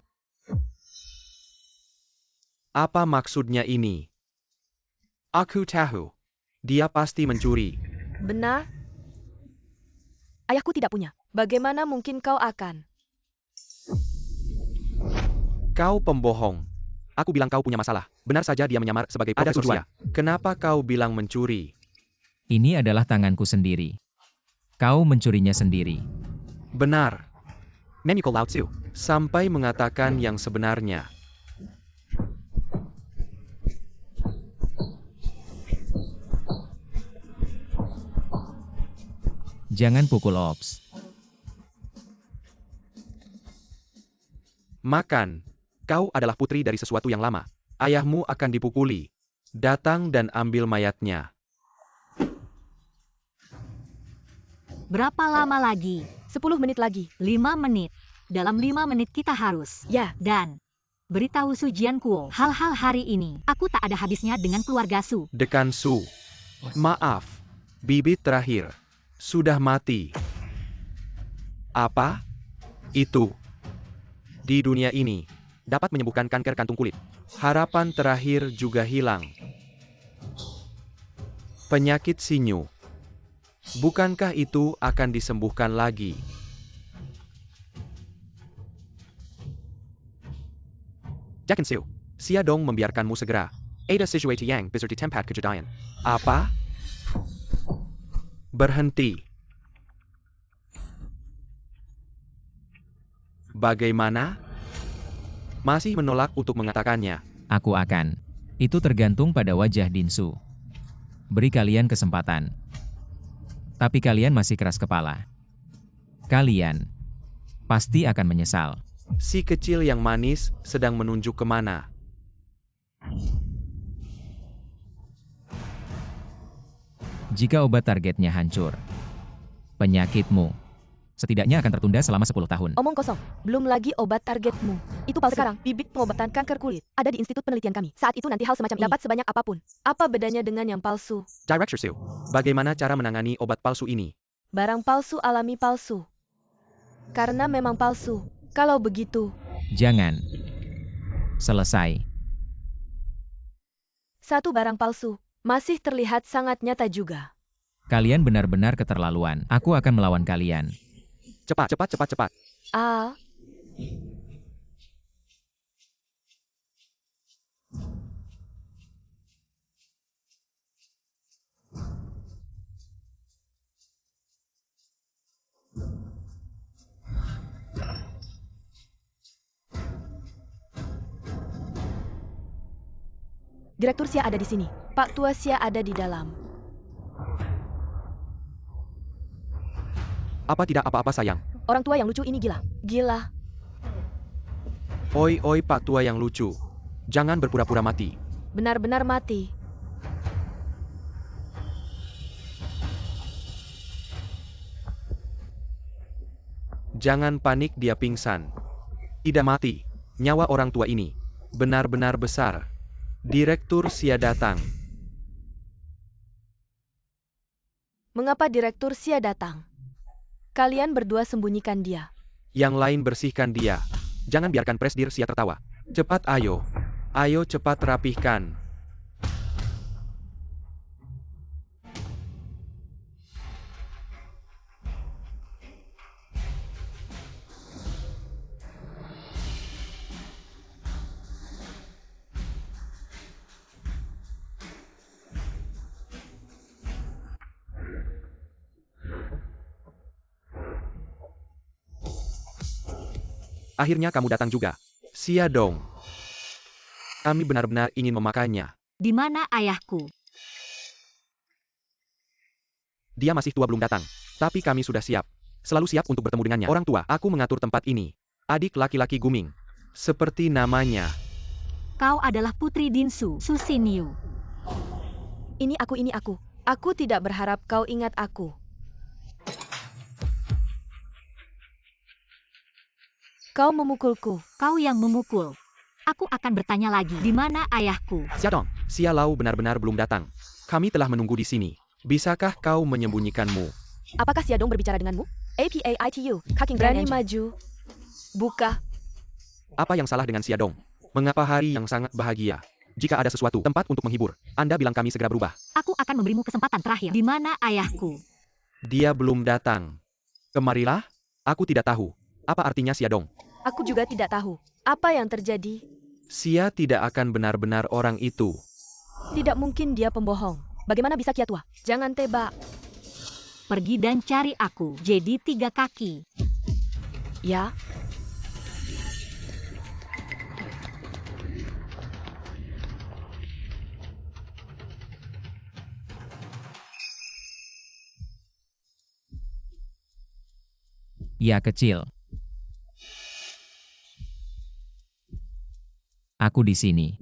Apa maksudnya ini? Aku tahu. Dia pasti mencuri. Benar? Ayahku tidak punya. Bagaimana mungkin kau akan? Kau pembohong. Aku bilang kau punya masalah. Benar saja dia menyamar sebagai profesor Sia. Kenapa kau bilang mencuri? Ini adalah tanganku sendiri. Kau mencurinya sendiri. Benar. Memikul Lao Tzu. Sampai mengatakan yang sebenarnya. Jangan pukul Ops. Makan. Kau adalah putri dari sesuatu yang lama. Ayahmu akan dipukuli. Datang dan ambil mayatnya. Berapa lama lagi? 10 menit lagi. 5 menit. Dalam 5 menit kita harus. Ya. Dan beritahu Su Jiankuo hal-hal hari ini. Aku tak ada habisnya dengan keluarga Su. Dekan Su. Maaf. Bibit terakhir. Sudah mati. Apa? Itu. Di dunia ini, dapat menyembuhkan kanker kantung kulit. Harapan terakhir juga hilang. Penyakit sinyu. Bukankah itu akan disembuhkan lagi? Jakin Siu, Sia Dong membiarkanmu segera. Ada Sijuati Yang bisa di tempat kejadian. Apa? Berhenti. Bagaimana? Masih menolak untuk mengatakannya. Aku akan. Itu tergantung pada wajah Dinsu. Beri kalian kesempatan. Tapi kalian masih keras kepala. Kalian pasti akan menyesal. Si kecil yang manis sedang menunjuk kemana. Jika obat targetnya hancur, penyakitmu setidaknya akan tertunda selama 10 tahun. Omong kosong. Belum lagi obat targetmu. Itu palsu. Sekarang, bibit pengobatan kanker kulit ada di institut penelitian kami. Saat itu nanti hal semacam ini dapat sebanyak apapun. Apa bedanya dengan yang palsu? Director Siu, bagaimana cara menangani obat palsu ini? Barang palsu alami palsu. Karena memang palsu. Kalau begitu, Jangan. Selesai. satu barang palsu masih terlihat sangat nyata juga. Kalian benar-benar keterlaluan. Aku akan melawan kalian. Cepat, cepat, cepat, cepat. Ah, Direktur Sia ada di sini. Pak Tua Sia ada di dalam. Apa tidak apa-apa sayang? Orang tua yang lucu ini gila. Gila. Oi, oi Pak Tua yang lucu. Jangan berpura-pura mati. Benar-benar mati. Jangan panik, dia pingsan. Tidak mati. Nyawa orang tua ini benar-benar besar. Direktur Sia datang. Mengapa Direktur Sia datang? Kalian berdua sembunyikan dia. Yang lain bersihkan dia. Jangan biarkan Presdir Sia tertawa. Cepat ayo. Ayo cepat rapihkan. Akhirnya kamu datang juga. Sia Dong. Kami benar-benar ingin memakainya. Di mana ayahku? Dia masih tua belum datang. Tapi kami sudah siap. Selalu siap untuk bertemu dengannya. Orang tua, aku mengatur tempat ini. Adik laki-laki Guming. Seperti namanya. Kau adalah putri Dinsu, Susinyu. Ini aku. Aku tidak berharap kau ingat aku. Kau memukulku. Kau yang memukul. Aku akan bertanya lagi, di mana ayahku? Xiaodong, Xia Lao benar-benar belum datang. Kami telah menunggu di sini. Bisakah kau menyembunyikanmu? Apakah Xiaodong berbicara denganmu? APAITU, Kaking berani maju. Buka. Apa yang salah dengan Xiaodong? Mengapa hari yang sangat bahagia? Jika ada sesuatu tempat untuk menghibur, Anda bilang kami segera berubah. Aku akan memberimu kesempatan terakhir. Di mana ayahku? Dia belum datang. Kemarilah, aku tidak tahu. Apa artinya Xiaodong? Aku juga tidak tahu. Apa yang terjadi? Xia tidak akan benar-benar orang itu. Tidak mungkin dia pembohong. Bagaimana bisa Kiatua? Jangan tebak. Pergi dan cari aku, jadi 3 kaki. Ya. Ya kecil. Aku di sini.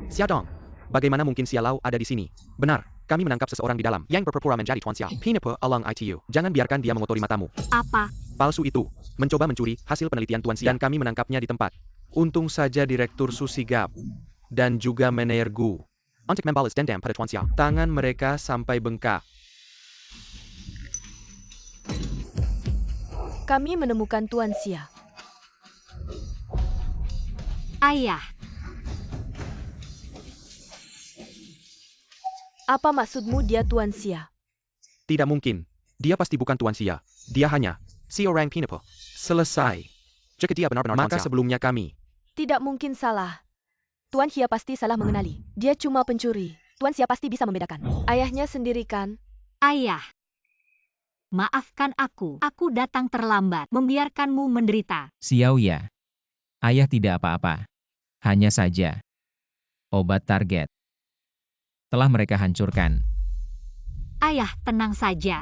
Xiaodong, bagaimana mungkin Xia Lao ada di sini? Benar, kami menangkap seseorang di dalam yang berpura-pura menjadi Tuan Xia. Pinipe along ITU. Jangan biarkan dia mengotori matamu. Apa? Palsu itu, mencoba mencuri hasil penelitian Tuan Xia dan kami menangkapnya di tempat. Untung saja Direktur Susigap dan juga Manager Gu. Untuk membalas dendam pada Tuan Xia. Tangan mereka sampai bengkak. Kami menemukan Tuan Xia. Ayah. Apa maksudmu dia Tuan Xia? Tidak mungkin. Dia pasti bukan Tuan Xia. Dia hanya si orang Pinipe. Selesai. Jika dia benar-benar maka sebelumnya kami. Tidak mungkin salah. Tuan Xia pasti salah mengenali. Dia cuma pencuri. Tuan Xia pasti bisa membedakan. Ayahnya sendiri kan? Ayah. Maafkan aku. Aku datang terlambat, membiarkanmu menderita. Xiao ya. Ayah tidak apa-apa. Hanya saja. Obat target. Telah mereka hancurkan. Ayah, tenang saja.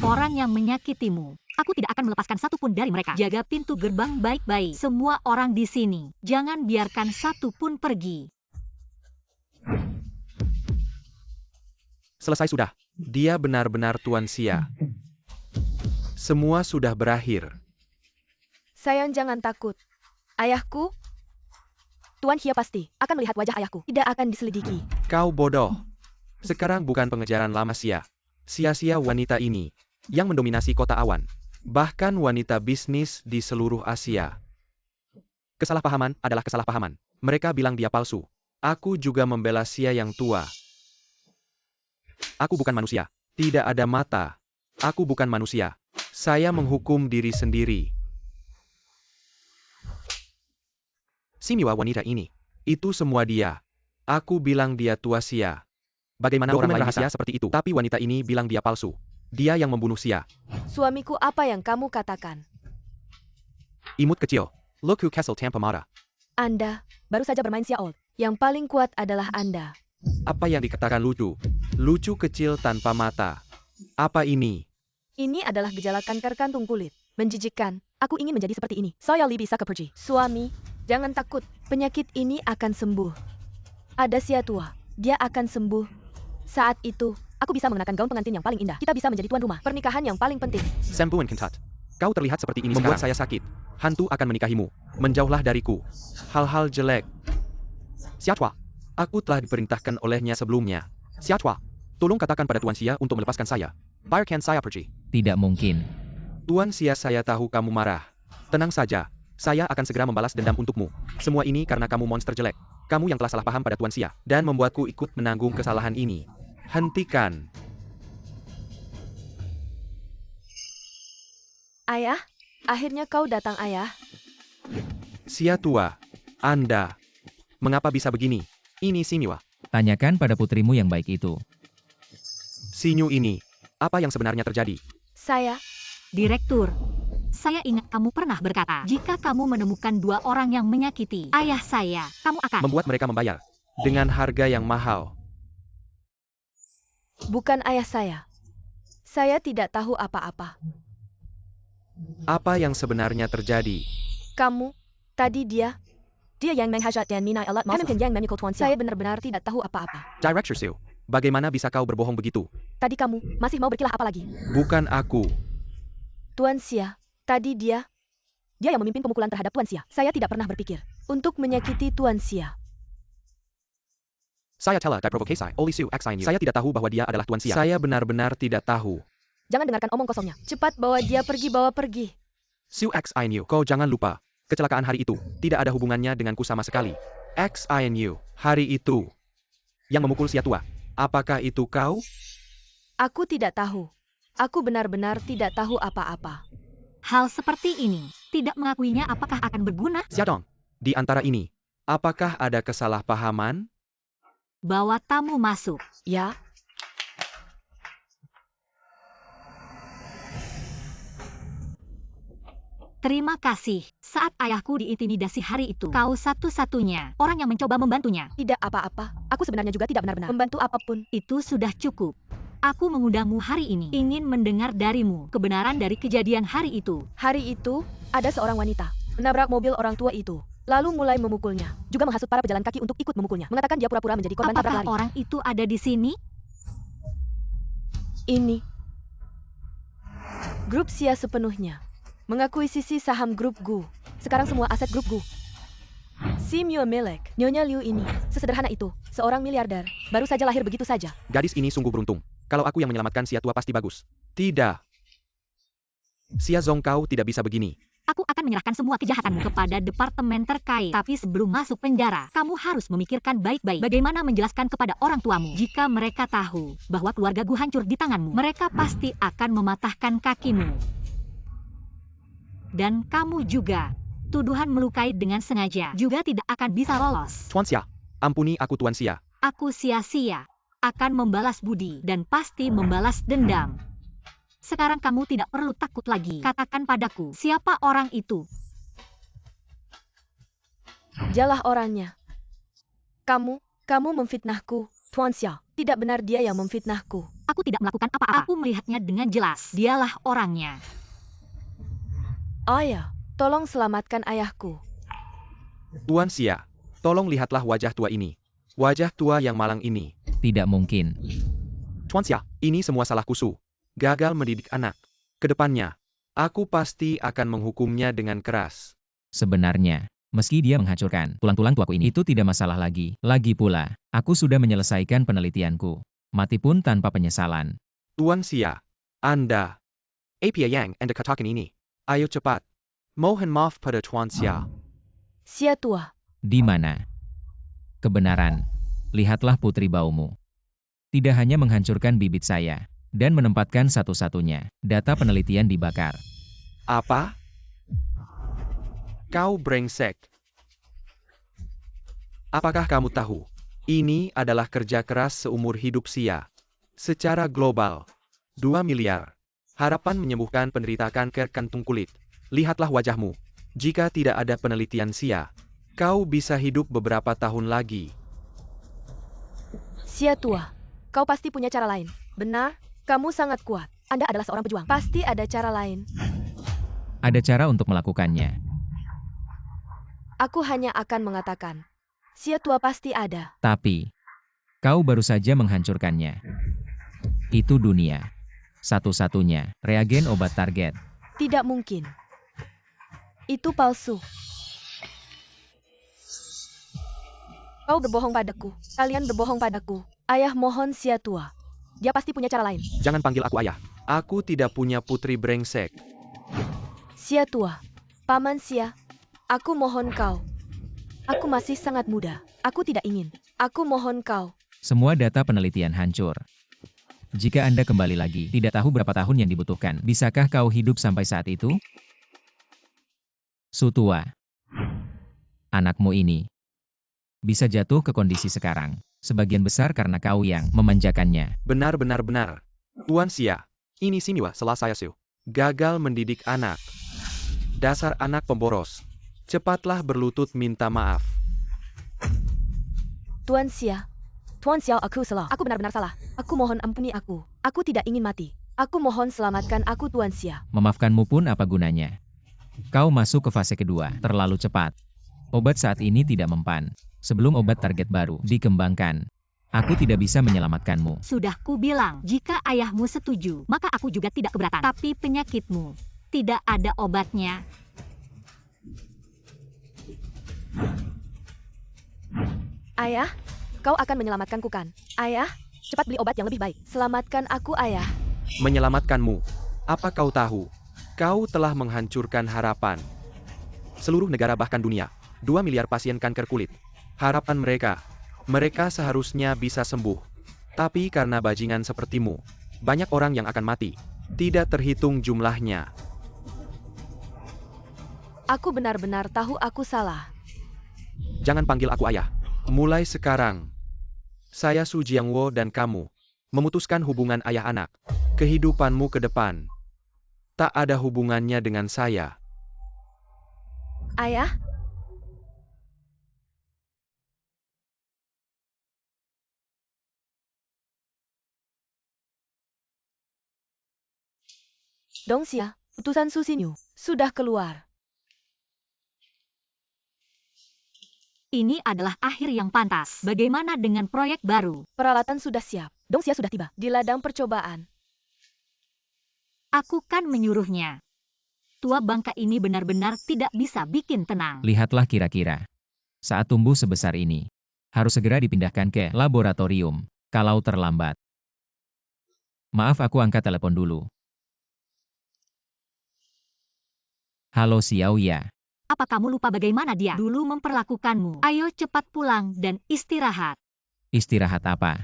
Orang yang menyakitimu, aku tidak akan melepaskan satu pun dari mereka. Jaga pintu gerbang baik-baik. Semua orang di sini, jangan biarkan satu pun pergi. Selesai sudah. Dia benar-benar Tuan Xia. Semua sudah berakhir. Sayang jangan takut. Ayahku? Tuan Xia pasti akan melihat wajah ayahku. Tidak akan diselidiki. Kau bodoh. Sekarang bukan pengejaran lama Xia. Sia-sia wanita ini yang mendominasi kota awan. Bahkan wanita bisnis di seluruh Asia. Kesalahpahaman adalah kesalahpahaman. Mereka bilang dia palsu. Aku juga membela Xia yang tua. Aku bukan manusia. Tidak ada mata. Aku bukan manusia. Saya menghukum diri sendiri. Simiwa wanita ini. Itu semua dia. Aku bilang dia tua Xia. Bagaimana orang lain rahasia seperti itu? Tapi wanita ini bilang dia palsu. Dia yang membunuh Xia. Suamiku apa yang kamu katakan? Imut kecil. Look who castle tanpa mata. Anda baru saja bermain Xia Old. Yang paling kuat adalah Anda. Apa yang dikatakan lucu? Lucu kecil tanpa mata. Apa ini? Ini adalah gejala kanker kantung kulit. Menjijikkan. Aku ingin menjadi seperti ini. Saya bisa pergi. Suami, jangan takut. Penyakit ini akan sembuh. Ada Xia tua. Dia akan sembuh. Saat itu, aku bisa mengenakan gaun pengantin yang paling indah. Kita bisa menjadi tuan rumah. Pernikahan yang paling penting. Sembuhan Kentat. Kau terlihat seperti ini membuat saya sakit. Hantu akan menikahimu. Menjauhlah dariku. Hal-hal jelek. Xia Tua. Aku telah diperintahkan olehnya sebelumnya. Xia Tua. Tolong katakan pada Tuan Xia untuk melepaskan saya. Biarkan saya pergi. Tidak mungkin. Tuan Xia, saya tahu kamu marah. Tenang saja. Saya akan segera membalas dendam untukmu. Semua ini karena kamu monster jelek. Kamu yang telah salah paham pada Tuan Xia. Dan membuatku ikut menanggung kesalahan ini. Hentikan. Ayah, akhirnya kau datang ayah. Xia tua. Anda. Mengapa bisa begini? Ini Simiwa. Tanyakan pada putrimu yang baik itu. Sinyu ini. Apa yang sebenarnya terjadi? Saya, Direktur, saya ingat kamu pernah berkata, jika kamu menemukan 2 orang yang menyakiti ayah saya, kamu akan Membuat mereka membayar. Dengan harga yang mahal. bukan ayah saya. Saya tidak tahu apa-apa. Apa yang sebenarnya terjadi? Kamu, tadi dia yang menghajat dan minai alat muscle. Yang memikul Tuan Xia. Saya benar-benar tidak tahu apa-apa. Director Siu, bagaimana bisa kau berbohong begitu? Tadi kamu masih mau berkilah apa lagi? Bukan aku. Tuan Xia, tadi dia yang memimpin pemukulan terhadap Tuan Xia. Saya tidak pernah berpikir untuk menyakiti Tuan Xia. Saya telah diprovokasi oleh Siu Xi Niu. Saya tidak tahu bahwa dia adalah Tuan Xia. Saya benar-benar tidak tahu. Jangan dengarkan omong kosongnya. Cepat bawa dia pergi, bawa pergi. Siu Xi Niu, kau jangan lupa. Kecelakaan hari itu tidak ada hubungannya denganku sama sekali. Xi Niu, hari itu yang memukul Xia tua. Apakah itu kau? Aku tidak tahu. Aku benar-benar tidak tahu apa-apa. Hal seperti ini, tidak mengakuinya apakah akan berguna? Xia Dong, di antara ini, apakah ada kesalahpahaman? Bawa tamu masuk. Ya, Terima kasih. Saat ayahku diintimidasi hari itu, kau satu-satunya orang yang mencoba membantunya. tidak apa-apa. Aku sebenarnya juga tidak benar-benar membantu apapun. Itu sudah cukup. Aku mengundangmu hari ini, ingin mendengar darimu kebenaran dari kejadian hari itu. Hari itu, ada seorang wanita menabrak mobil orang tua itu, lalu mulai memukulnya. Juga menghasut para pejalan kaki untuk ikut memukulnya. Mengatakan dia pura-pura menjadi korban tabrak Apakah lari. orang itu ada di sini? Ini grup Xia sepenuhnya mengakuisisi saham grup Gu. Sekarang semua aset grup Gu. Si Mue milik Nyonya Liu ini sesederhana itu, seorang miliarder, baru saja lahir begitu saja. Gadis ini sungguh beruntung. Kalau aku yang menyelamatkan Xia tua pasti bagus. Tidak. Xia Zong, kau tidak bisa begini. Aku akan menyerahkan semua kejahatanmu kepada departemen terkait. Tapi sebelum masuk penjara, kamu harus memikirkan baik-baik bagaimana menjelaskan kepada orang tuamu. Jika mereka tahu bahwa keluarga Gu hancur di tanganmu, mereka pasti akan mematahkan kakimu. Dan kamu juga. Tuduhan melukai dengan sengaja juga tidak akan bisa lolos. Tuan Xia, ampuni aku Tuan Xia. Aku sia-sia akan membalas budi dan pasti membalas dendam. Sekarang kamu tidak perlu takut lagi. Katakan padaku, siapa orang itu? Dialah orangnya. Kamu memfitnahku, Tuan Xia. Tidak benar dia yang memfitnahku. Aku tidak melakukan apa-apa. Aku melihatnya dengan jelas. Dialah orangnya. Ayah, tolong selamatkan ayahku. Tuan Xia, tolong lihatlah wajah tua ini. Wajah tua yang malang ini. Tidak mungkin. Tuan Xia, ini semua salahku Su. Gagal mendidik anak. Kedepannya, aku pasti akan menghukumnya dengan keras. Sebenarnya, meski dia menghancurkan tulang-tulang tuaku ini, itu tidak masalah lagi. Lagi pula, aku sudah menyelesaikan penelitianku. Mati pun tanpa penyesalan. Tuan Xia, Anda. Apia Yang and katakan ini. Ayo cepat. Mohon maaf pada Tuan Xia. Xia tua. Di mana? Kebenaran. Lihatlah putri baumu. Tidak hanya menghancurkan bibit saya, dan menempatkan satu-satunya data penelitian dibakar. Apa? Kau brengsek. Apakah kamu tahu? Ini adalah kerja keras seumur hidup Xia. Secara global, 2 miliar. Harapan menyembuhkan penderita kanker kantung kulit. Lihatlah wajahmu. Jika tidak ada penelitian Xia, kau bisa hidup beberapa tahun lagi. Xia tua. Kau pasti punya cara lain. Benar? Kamu sangat kuat. Anda adalah seorang pejuang. Pasti ada cara lain. Ada cara untuk melakukannya. Aku hanya akan mengatakan. Xia tua pasti ada. Tapi, kau baru saja menghancurkannya. Itu dunia. Satu-satunya reagen obat target. Tidak mungkin. Itu palsu. Kau berbohong padaku. Kalian berbohong padaku. Ayah mohon Xia tua. Dia pasti punya cara lain. Jangan panggil aku ayah. Aku tidak punya putri brengsek. Xia tua. Paman Xia. Aku mohon kau. Aku masih sangat muda. Aku tidak ingin. Aku mohon kau. Semua data penelitian hancur. Jika Anda kembali lagi, tidak tahu berapa tahun yang dibutuhkan, bisakah kau hidup sampai saat itu? Su tua. Anakmu ini bisa jatuh ke kondisi sekarang. Sebagian besar karena kau yang memanjakannya. Benar. Tuan Xia, ini Simiwa salah saya Su. Gagal mendidik anak. Dasar anak pemboros. Cepatlah berlutut minta maaf. Tuan Xia. Tuan Xiao, aku salah. Aku benar-benar salah. Aku mohon ampuni aku. Aku tidak ingin mati. Aku mohon selamatkan aku Tuan Xia. Memaafkanmu pun apa gunanya? Kau masuk ke fase kedua, terlalu cepat. Obat saat ini tidak mempan. Sebelum obat target baru dikembangkan, aku tidak bisa menyelamatkanmu. Sudah kubilang, jika ayahmu setuju, maka aku juga tidak keberatan. Tapi penyakitmu tidak ada obatnya. Ayah, kau akan menyelamatkanku kan? Ayah, cepat beli obat yang lebih baik. Selamatkan aku, Ayah. Menyelamatkanmu. Apa kau tahu? Kau telah menghancurkan harapan seluruh negara bahkan dunia. 2 miliar pasien kanker kulit. Harapan mereka seharusnya bisa sembuh. Tapi karena bajingan sepertimu, banyak orang yang akan mati. Tidak terhitung jumlahnya. Aku benar-benar tahu aku salah. Jangan panggil aku ayah. Mulai sekarang, saya Su Jiangwo dan kamu memutuskan hubungan ayah anak. Kehidupanmu ke depan tak ada hubungannya dengan saya. Ayah? Dong Xia, utusan Su Xinyu sudah keluar. Ini adalah akhir yang pantas. Bagaimana dengan proyek baru? Peralatan sudah siap. Dong Xia sudah tiba di ladang percobaan. Aku kan menyuruhnya. Tua bangka ini benar-benar tidak bisa bikin tenang. Lihatlah kira-kira. Saat tumbuh sebesar ini, harus segera dipindahkan ke laboratorium, kalau terlambat. Maaf, aku angkat telepon dulu. Halo Xiao Ya. Apa kamu lupa bagaimana dia dulu memperlakukanmu? Ayo cepat pulang dan istirahat. Istirahat apa?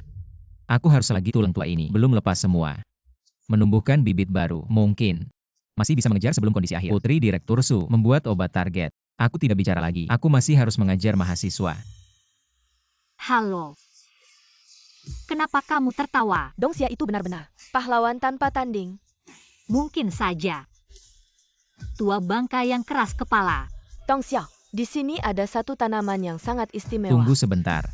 Aku harus lagi tulang tua ini, belum lepas semua. Menumbuhkan bibit baru, mungkin. Masih bisa mengejar sebelum kondisi akhir. Putri Direktur Su membuat obat target. Aku tidak bicara lagi, aku masih harus mengajar mahasiswa. Halo. Kenapa kamu tertawa? Dong Xia itu benar-benar pahlawan tanpa tanding. Mungkin saja. Tua bangka yang keras kepala. Dong Xia, di sini ada satu tanaman yang sangat istimewa. Tunggu sebentar.